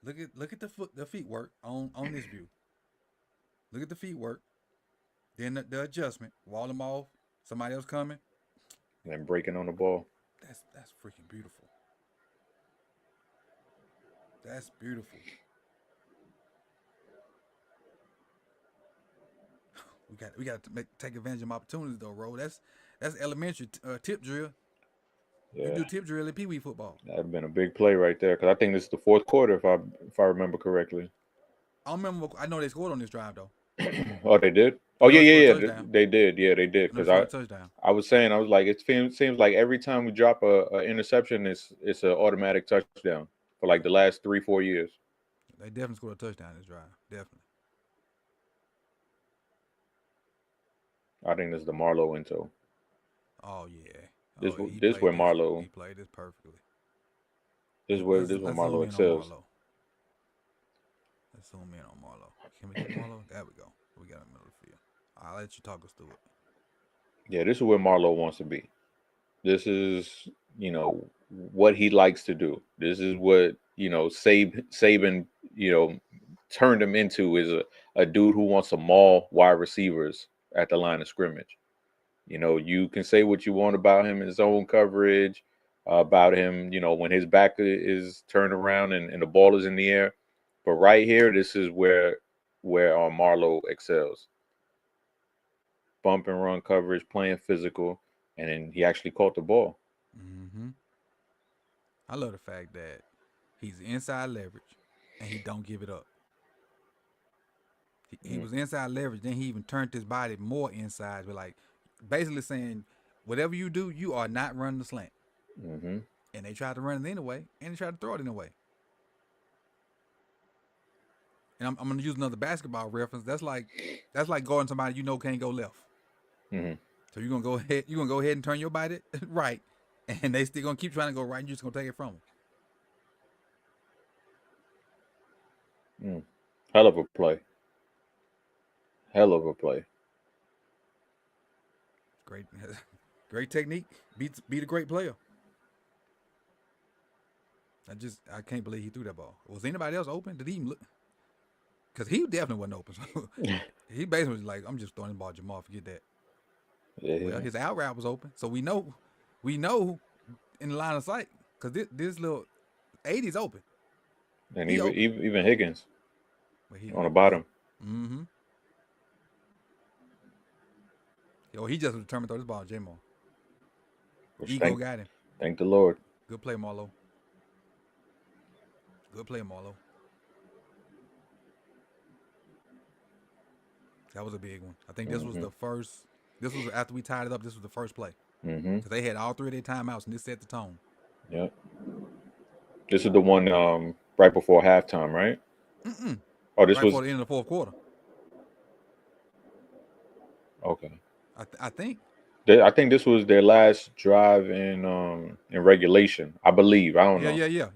Speaker 1: Look at the feet work on this view. Look at the feet work. Then the adjustment. Wall them off. Somebody else coming.
Speaker 2: And then breaking on the ball.
Speaker 1: That's freaking beautiful. That's beautiful. We got to take advantage of opportunities though, Ro. That's elementary tip drill. Yeah. You do tip drill in Pee Wee football.
Speaker 2: That'd been a big play right there because I think this is the fourth quarter if I remember correctly.
Speaker 1: I know they scored on this drive though.
Speaker 2: Oh, they did. Oh yeah. They did. Yeah, they did. Because I was saying, I was like, it seems like every time we drop a interception, it's an automatic touchdown for like the last 3-4 years.
Speaker 1: They definitely scored a touchdown this drive. Definitely.
Speaker 2: I think this is the Marlowe into.
Speaker 1: Oh yeah.
Speaker 2: This where Marlowe.
Speaker 1: He played this perfectly.
Speaker 2: This where Marlowe excels.
Speaker 1: Let's zoom in on Marlowe. Can we get Marlowe? There we go. We got him in the middle of the field. I'll let you talk us through it.
Speaker 2: Yeah, this is where Marlowe wants to be. This is, what he likes to do. This is what, Saban, turned him into is a dude who wants to maul wide receivers at the line of scrimmage. You can say what you want about him in zone coverage, about him, when his back is turned around and the ball is in the air. But right here, this is where Marlowe excels. Bump and run coverage, playing physical, and then he actually caught the ball.
Speaker 1: Mm-hmm. I love the fact that he's inside leverage and he don't give it up. He was inside leverage, then he even turned his body more inside, but like basically saying, whatever you do, you are not running the slant.
Speaker 2: Mm-hmm.
Speaker 1: And they tried to run it anyway, and they tried to throw it anyway. And I'm going to use another basketball reference. That's like guarding somebody can't go left.
Speaker 2: Mm-hmm.
Speaker 1: So you're gonna go ahead and turn your body right, and they still gonna keep trying to go right. And you're just gonna take it from
Speaker 2: them. Hell of a play. Hell of a play.
Speaker 1: Great technique. Beat a great player. I can't believe he threw that ball. Was anybody else open? Did he even look? Because he definitely wasn't open. So he basically was like, I'm just throwing the ball, Jamal. Forget that. Yeah. Well, his out route was open, so we know in the line of sight because this little 80's open.
Speaker 2: And even Higgins on the bottom.
Speaker 1: Mm-hmm. He just was determined to throw this ball, Jamal. Ego got him.
Speaker 2: Thank the Lord.
Speaker 1: Good play, Marlowe. Good play, Marlowe. That was a big one. I think this was the first. This was after we tied it up. This was the first play.
Speaker 2: Because
Speaker 1: they had all 3 of their timeouts, and this set the tone.
Speaker 2: Yep. This is the one right before halftime, right?
Speaker 1: Mm-mm.
Speaker 2: Oh, this
Speaker 1: right
Speaker 2: was
Speaker 1: before the end of the fourth quarter.
Speaker 2: Okay.
Speaker 1: I think.
Speaker 2: I think this was their last drive in regulation. I believe. I don't know.
Speaker 1: Yeah.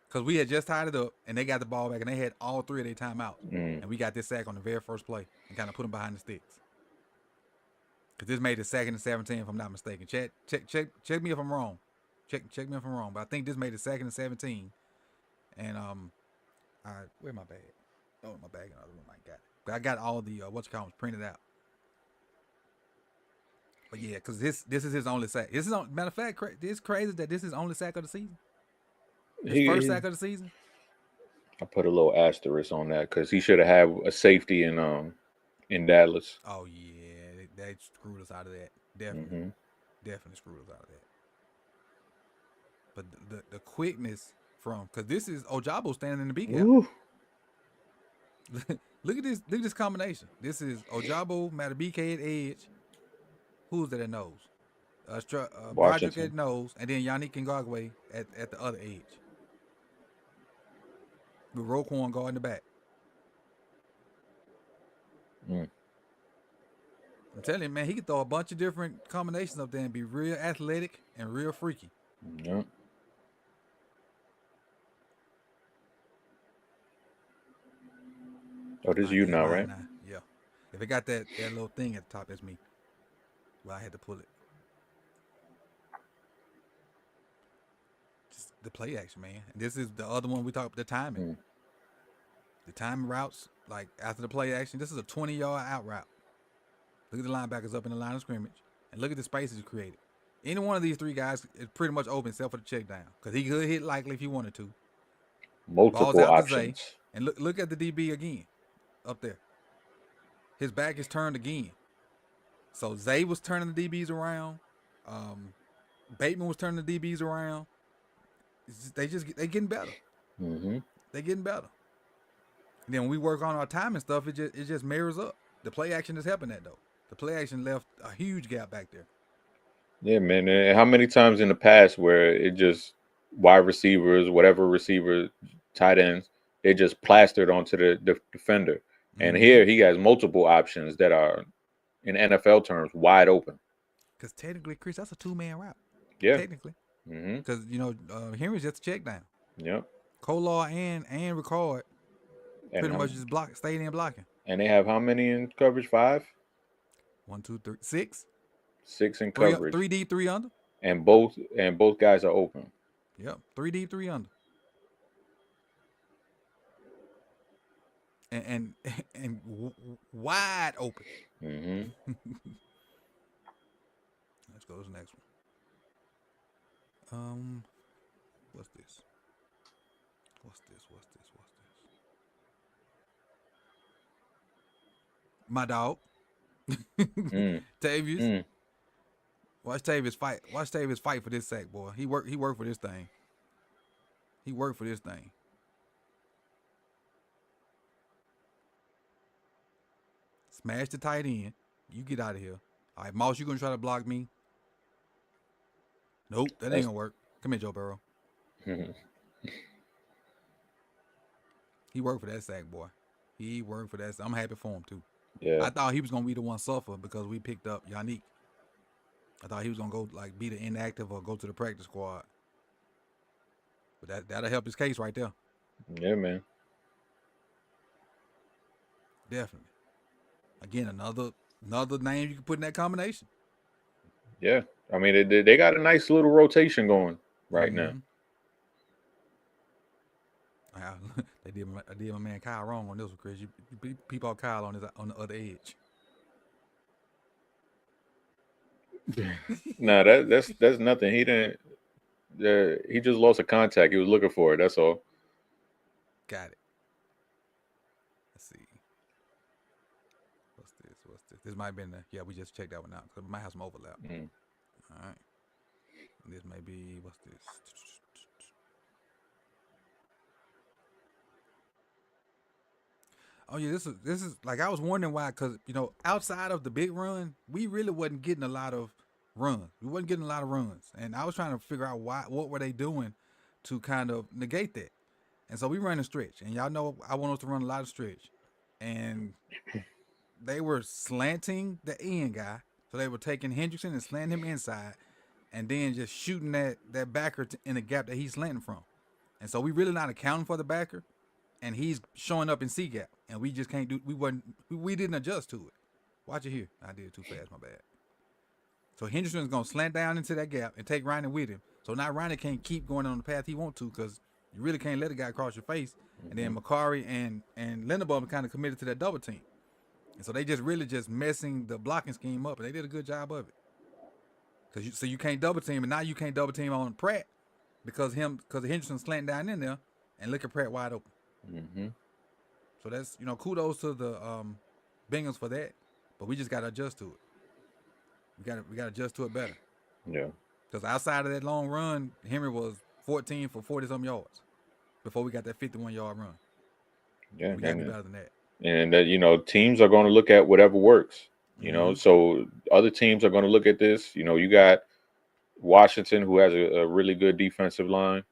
Speaker 1: Because we had just tied it up, and they got the ball back, and they had all three of their timeouts, and we got this sack on the very first play, and kind of put them behind the sticks. Because this made it 2nd and 17, if I'm not mistaken. Check me if I'm wrong. Check me if I'm wrong. But I think this made it 2nd and 17, and where's my bag? Oh, my bag in the other room. I got it. But I got all the printed out. But yeah, because this is his only sack. Matter of fact, it's crazy that this is his only sack of the season. His first sack of the season.
Speaker 2: I put a little asterisk on that because he should have had a safety in Dallas.
Speaker 1: Oh yeah, they screwed us out of that. Definitely screwed us out of that. But the quickness from, because this is Ojabo standing in the B gap. Look at this combination. This is Ojabo, Matabike at edge. Who's that nose? Broderick at nose, and then Yannick Ngagwe at the other edge. With Roquan guarding the back. I'm telling you, man, he could throw a bunch of different combinations up there and be real athletic and real freaky.
Speaker 2: Yeah. Oh, this is you now, right?
Speaker 1: Yeah. If it got that little thing at the top, that's me. Well, I had to pull it. Just the play action, man. This is the other one we talked about, the timing. The timing routes, like after the play action, this is a 20-yard out route. Look at the linebackers up in the line of scrimmage, and look at the spaces created. Any one of these three guys is pretty much open except for the check down, because he could hit likely if he wanted to.
Speaker 2: Multiple options.
Speaker 1: Zay, and look at the DB again, up there. His back is turned again. So Zay was turning the DBs around. Bateman was turning the DBs around. They getting better. They getting better. And then when we work on our time and stuff, it just mirrors up. The play action is helping that though. The play action left a huge gap back there.
Speaker 2: Yeah, man. And how many times in the past where it just wide receivers, whatever receiver, tight ends, they just plastered onto the defender. And here he has multiple options that are, in NFL terms, wide open.
Speaker 1: Because technically, Chris, that's a two-man route.
Speaker 2: Yeah.
Speaker 1: Technically. Because, Henry's just a check down.
Speaker 2: Yep.
Speaker 1: Kolar and Ricard pretty much just stayed in blocking.
Speaker 2: And they have how many in coverage? 5?
Speaker 1: 1, 2, 3, 6.
Speaker 2: 6 in coverage.
Speaker 1: 3 deep, 3 under.
Speaker 2: And both guys are open.
Speaker 1: Yep. 3 deep, 3 under. And wide open. Let's go to the next one. What's this? My dog. Tavius. Watch Tavius fight. Watch Tavius fight for this sack, boy. He worked for this thing. Smash the tight end. You get out of here. All right, Moss, you gonna try to block me? Nope, that ain't gonna work. Come here, Joe Burrow. He worked for that sack, boy. He worked for that. I'm happy for him too.
Speaker 2: Yeah.
Speaker 1: I thought he was gonna be the one suffer because we picked up Yannick. I thought he was gonna go be the inactive or go to the practice squad. But that'll help his case right there.
Speaker 2: Yeah, man.
Speaker 1: Definitely. Again, another name you can put in that combination.
Speaker 2: Yeah, I mean they got a nice little rotation going right now.
Speaker 1: I did my man Kyle wrong on this one, Chris. You peep out Kyle on the other edge.
Speaker 2: Nah, that's nothing. He didn't. He just lost a contact. He was looking for it. That's all.
Speaker 1: Got it. Let's see. What's this? This might have been we just checked that one out because it might have some overlap. All right. This may be, what's this? Oh yeah, this is like, I was wondering why, because outside of the big run, we really wasn't getting a lot of runs. And I was trying to figure out what were they doing to kind of negate that. And so we run a stretch, and y'all know I want us to run a lot of stretch. And they were slanting the end guy, so they were taking Hendrickson and slanting him inside, and then just shooting that backer in the gap that he's slanting from. And so we really not accounting for the backer, and he's showing up in C gap, and we just can't do. We didn't adjust to it. Watch it here. I did it too fast. My bad. So Henderson's gonna slant down into that gap and take Ronnie with him. So now Ronnie can't keep going on the path he wants to because you really can't let a guy cross your face. And then Macari and Linderbaum kind of committed to that double team. And so they just really just messing the blocking scheme up, and they did a good job of it. So you can't double team, and now you can't double team on Pratt because Henderson slanting down in there, and look at Pratt wide open.
Speaker 2: Mm-hmm.
Speaker 1: So that's kudos to the Bengals for that, but we just got to adjust to it. We got to adjust to it better.
Speaker 2: Yeah.
Speaker 1: Because outside of that long run, Henry was 14 for 40-something yards before we got that 51-yard run.
Speaker 2: Yeah,
Speaker 1: we got to be better than that.
Speaker 2: And that teams are going to look at whatever works. So other teams are going to look at this. You got Washington, who has a really good defensive line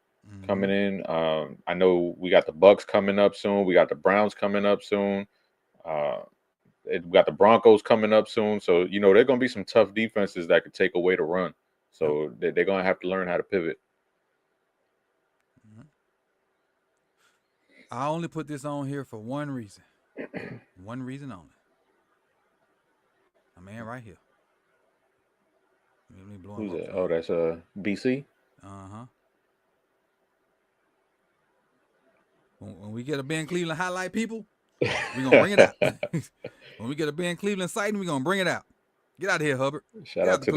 Speaker 2: coming in. I know we got the Bucks coming up soon. We got the Browns coming up soon. We got the Broncos coming up soon. So, there are going to be some tough defenses that could take away the run. So they're going to have to learn how to pivot.
Speaker 1: I only put this on here for one reason. One reason only. A man right here.
Speaker 2: Who's that? Oh, that's BC?
Speaker 1: Uh-huh. When we get a Ben Cleveland highlight, people, we're going to bring it out. When we get a Ben Cleveland sighting, we're going to bring it out. Get out of here, Hubbard.
Speaker 2: Shout out to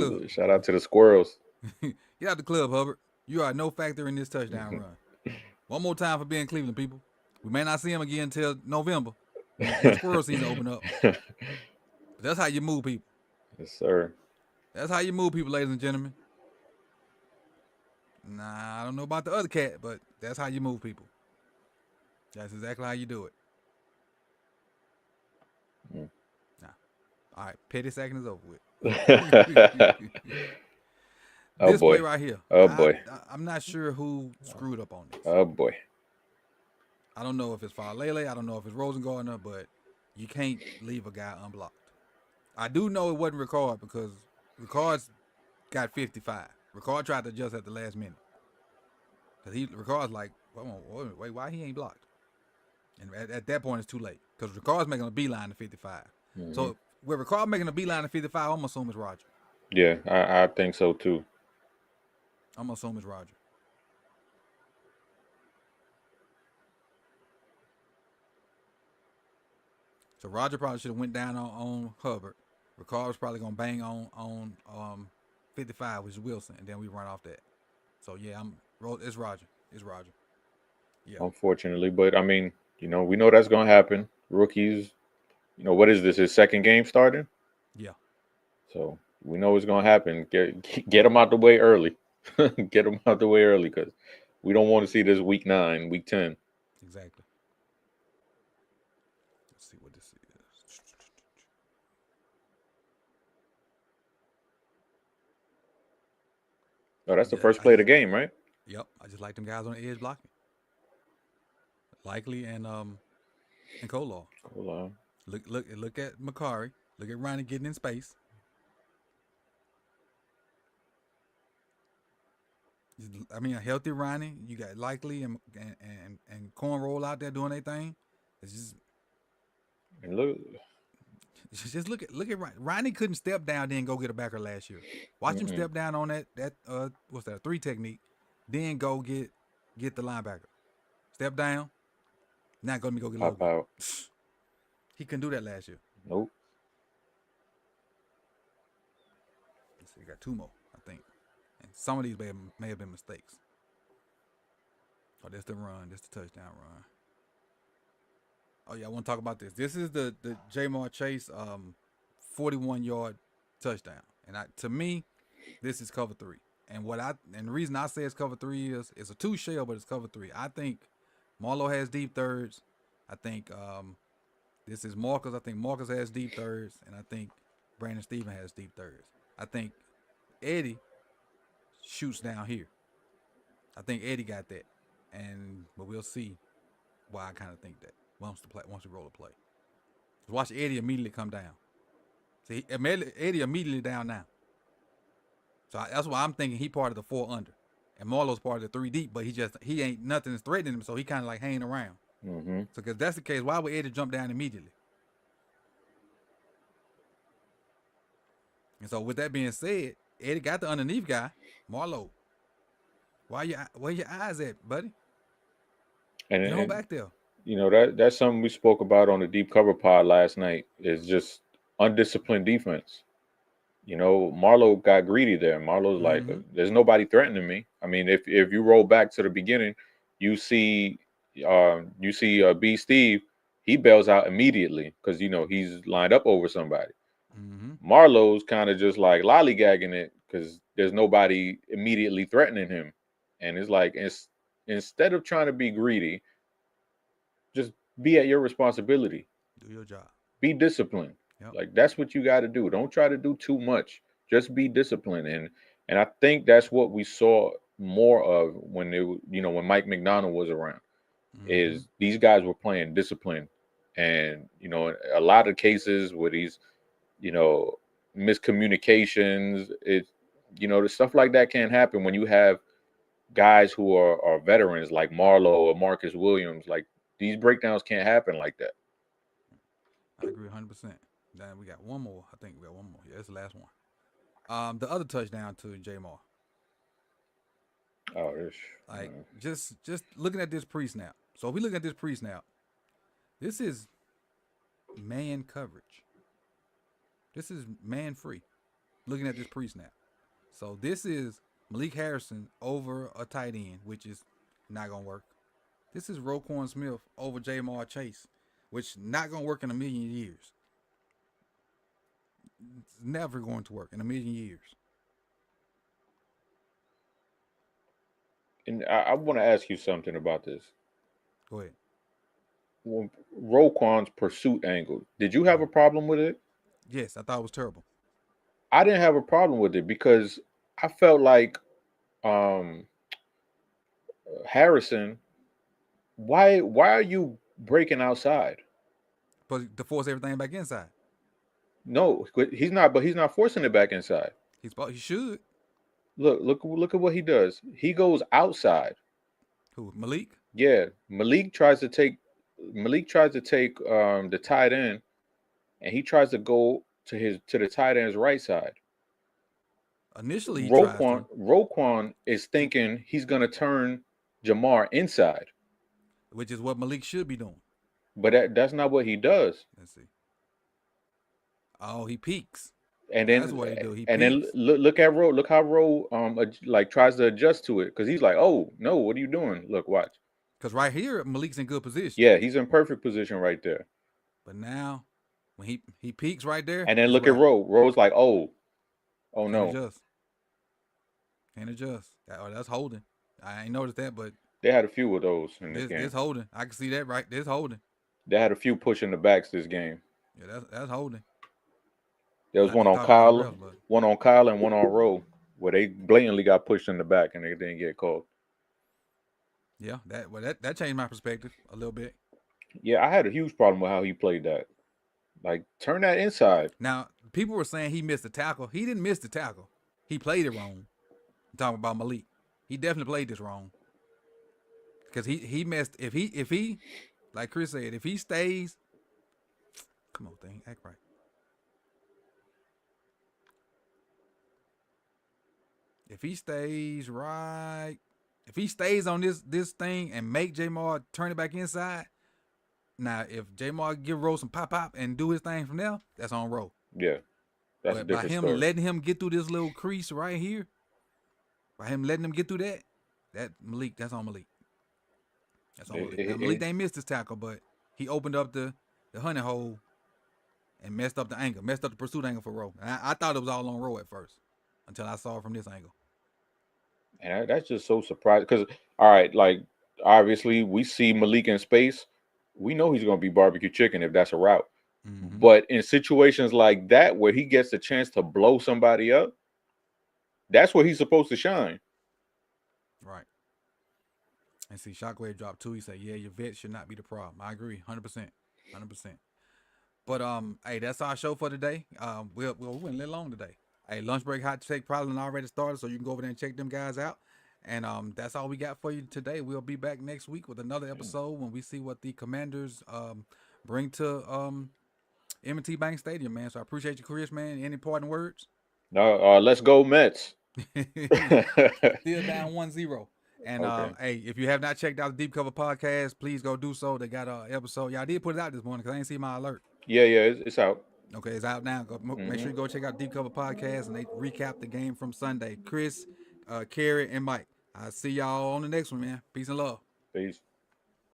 Speaker 2: the Squirrels.
Speaker 1: Get out the club, Hubbard. You are no factor in this touchdown run. One more time for Ben Cleveland, people. We may not see him again until November. When squirrel season open up. But that's how you move people.
Speaker 2: Yes, sir.
Speaker 1: That's how you move people, ladies and gentlemen. Nah, I don't know about the other cat, but that's how you move people. That's exactly how you do it. Nah. All right, petty second is over with. This
Speaker 2: boy.
Speaker 1: play right here.
Speaker 2: Oh, boy.
Speaker 1: I'm not sure who screwed up on this.
Speaker 2: Oh, boy.
Speaker 1: I don't know if it's Falele. I don't know if it's Rosengartner, but you can't leave a guy unblocked. I do know it wasn't Ricard because Ricard's got 55. Ricard tried to adjust at the last minute. Because Ricard's like, wait, why he ain't blocked? And at that point, it's too late. Because Ricard's making a beeline to 55. So with Ricard making a beeline to 55, I'm going to assume it's Roger.
Speaker 2: Yeah, I think so, too.
Speaker 1: I'm going to assume it's Roger. So Roger probably should have went down on Hubbard. Ricard was probably gonna bang on 55, which is Wilson, and then we run off that. So yeah, it's Roger. It's Roger. Yeah.
Speaker 2: Unfortunately, but I mean, we know that's gonna happen. Rookies, what is this? His second game starting?
Speaker 1: Yeah.
Speaker 2: So we know it's gonna happen. Get them out the way early. Get them out the way early because we don't want to see this week 9, week 10.
Speaker 1: Exactly. Let's see what this is.
Speaker 2: Oh, that's the first play of the game, right?
Speaker 1: Yep. I just like them guys on the edge blocking. Likely and Kolar. Look at Macari. Look at Ronnie getting in space. I mean, a healthy Ronnie. You got Likely and Corn roll out there doing their thing. It's just
Speaker 2: and look.
Speaker 1: Just look at Ronnie. Ronnie couldn't step down, then go get a backer last year. Watch him step down on that what's that, 3 technique, then go get the linebacker. Step down. Not gonna go get
Speaker 2: Pop
Speaker 1: Logan.
Speaker 2: out.
Speaker 1: He couldn't do that last year.
Speaker 2: Nope.
Speaker 1: Let's see, he got 2 more, I think. And some of these may have been mistakes. Oh, that's the run. That's the touchdown run. Oh yeah, I want to talk about this. This is the Jamar Chase 41-yard touchdown, and to me, this is cover 3. And the reason I say it's cover 3 is it's a 2 shell, but it's cover 3. I think Marlo has deep thirds. I think this is Marcus. I think Marcus has deep thirds, and I think Brandon Steven has deep thirds. I think Eddie shoots down here. I think Eddie got that, but we'll see why I kind of think that. Once we roll the play. Watch Eddie immediately come down. See, Eddie immediately down now. So that's why I'm thinking he part of the 4 under. And Marlo's part of the 3 deep, but he ain't nothing is threatening him, so he kind of like hanging around.
Speaker 2: Mm-hmm.
Speaker 1: So because that's the case, why would Eddie jump down immediately? And so with that being said, Eddie got the underneath guy, Marlo. Where your eyes at, buddy? Get on
Speaker 2: And
Speaker 1: back there.
Speaker 2: that's something we spoke about on the deep cover pod last night. Is just undisciplined defense. Marlo got greedy there. Marlo's like,
Speaker 1: Mm-hmm.
Speaker 2: there's nobody threatening me. I mean, if you roll back to the beginning, you see B Steve, he bails out immediately because he's lined up over somebody.
Speaker 1: Mm-hmm.
Speaker 2: Marlo's kind of just like lollygagging it because there's nobody immediately threatening him, and it's like instead of trying to be greedy, just be at your responsibility.
Speaker 1: Do your job.
Speaker 2: Be disciplined.
Speaker 1: Yep.
Speaker 2: Like that's what you got to do. Don't try to do too much. Just be disciplined, and I think that's what we saw more of when Mike McDonald was around.
Speaker 1: Mm-hmm.
Speaker 2: Is these guys were playing discipline, and a lot of cases where these you know miscommunications, the stuff like that can happen when you have guys who are veterans like Marlo or Marcus Williams. Like these breakdowns can't happen like that.
Speaker 1: I agree 100%. Then we got one more. I think we got one more. Yeah, that's the last one. The other touchdown to Jamar.
Speaker 2: Oh, this.
Speaker 1: Like just looking at this pre-snap. So if we look at this pre-snap, this is man coverage. This is man free. Looking at this pre-snap. So this is Malik Harrison over a tight end, which is not gonna work. This is Roquan Smith over Jamar Chase, which not gonna work in a million years. It's never going to work in a million years.
Speaker 2: And I want to ask you something about this.
Speaker 1: Go ahead.
Speaker 2: Well, Roquan's pursuit angle. Did you have
Speaker 1: Mm-hmm.
Speaker 2: a problem with it?
Speaker 1: Yes, I thought it was terrible.
Speaker 2: I didn't have a problem with it because I felt like um, Harrison. Why are you breaking outside?
Speaker 1: But to force everything back inside.
Speaker 2: No, he's not. But he's not forcing it back inside.
Speaker 1: He should.
Speaker 2: Look at what he does. He goes outside.
Speaker 1: Who? Malik?
Speaker 2: Yeah, Malik tries to take the tight end, and he tries to go to the tight end's right side.
Speaker 1: Initially he tries to.
Speaker 2: Roquan is thinking he's gonna turn Jamar inside,
Speaker 1: Which is what Malik should be doing.
Speaker 2: but that's not what he does.
Speaker 1: Let's see. Oh, he peeks.
Speaker 2: And
Speaker 1: That's
Speaker 2: then
Speaker 1: what he do. He
Speaker 2: and then
Speaker 1: peeks.
Speaker 2: look at Roe. Look how Roe like tries to adjust to it because he's like, oh no, what are you doing? Look, watch.
Speaker 1: Because right here, Malik's in good position.
Speaker 2: Yeah, he's in perfect position right there.
Speaker 1: But now, when he peeks right there,
Speaker 2: And then
Speaker 1: it's
Speaker 2: look at
Speaker 1: wrap.
Speaker 2: Roe. Roe's like, oh
Speaker 1: Can't
Speaker 2: no.
Speaker 1: adjust. Can't adjust. That's holding. I ain't noticed that, but
Speaker 2: They had a few of those in this
Speaker 1: this
Speaker 2: game.
Speaker 1: holding. I can see that right. This holding.
Speaker 2: They had a few pushing the backs this game.
Speaker 1: Yeah, that's holding.
Speaker 2: There was
Speaker 1: I have
Speaker 2: one
Speaker 1: to
Speaker 2: on
Speaker 1: talk to the
Speaker 2: Kyle,
Speaker 1: refs, but
Speaker 2: and one on Roe, where they blatantly got pushed in the back and they didn't get called.
Speaker 1: yeah, that changed my perspective a little bit.
Speaker 2: Yeah, I had a huge problem with how he played that. Like, turn that inside.
Speaker 1: Now, people were saying he missed the tackle. He didn't miss the tackle. He played it wrong. I'm talking about Malik. He definitely played this wrong. Because he messed if he like Chris said, if he stays, come on, thing, act right. If he stays right, if he stays on this thing and make Jamar turn it back inside, now if Jamar give Rowe some pop and do his thing from there, that's on Rowe.
Speaker 2: Yeah, that's a
Speaker 1: But by
Speaker 2: different
Speaker 1: him
Speaker 2: story.
Speaker 1: letting him get through this little crease right here, by him letting him get through that Malik, that's on Malik. That's on Malik. Now Malik ain't missed his tackle, but he opened up the honey hole and messed up the angle, messed up the pursuit angle for Rowe. And I thought it was all on Rowe at first until I saw it from this angle.
Speaker 2: And that's just so surprising because, all right, like obviously we see Malik in space. We know he's going to be barbecue chicken if that's a route.
Speaker 1: Mm-hmm.
Speaker 2: But in situations like that where he gets a chance to blow somebody up, that's where he's supposed to shine.
Speaker 1: Right. And see, Shockwave dropped 2. He said, yeah, your vet should not be the problem. I agree, 100%. 100%. But hey, that's our show for today. We went a little long today. Hey, lunch break hot take probably already started, so you can go over there and check them guys out. And that's all we got for you today. We'll be back next week with another episode when we see what the Commanders bring to M&T Bank Stadium, man. So I appreciate you, Chris, man. Any parting words?
Speaker 2: No, let's go Mets.
Speaker 1: Still down 1-0. And
Speaker 2: Okay.
Speaker 1: hey, if you have not checked out the Deep Cover podcast, please go do so. They got an episode. Yeah, I did put it out this morning because I ain't see my alert.
Speaker 2: Yeah, it's out.
Speaker 1: Okay, it's out now. Make sure you go check out Deep Cover Podcast and they recap the game from Sunday. Chris, Carrie, and Mike. I'll see y'all on the next one, man. Peace and love.
Speaker 2: Peace.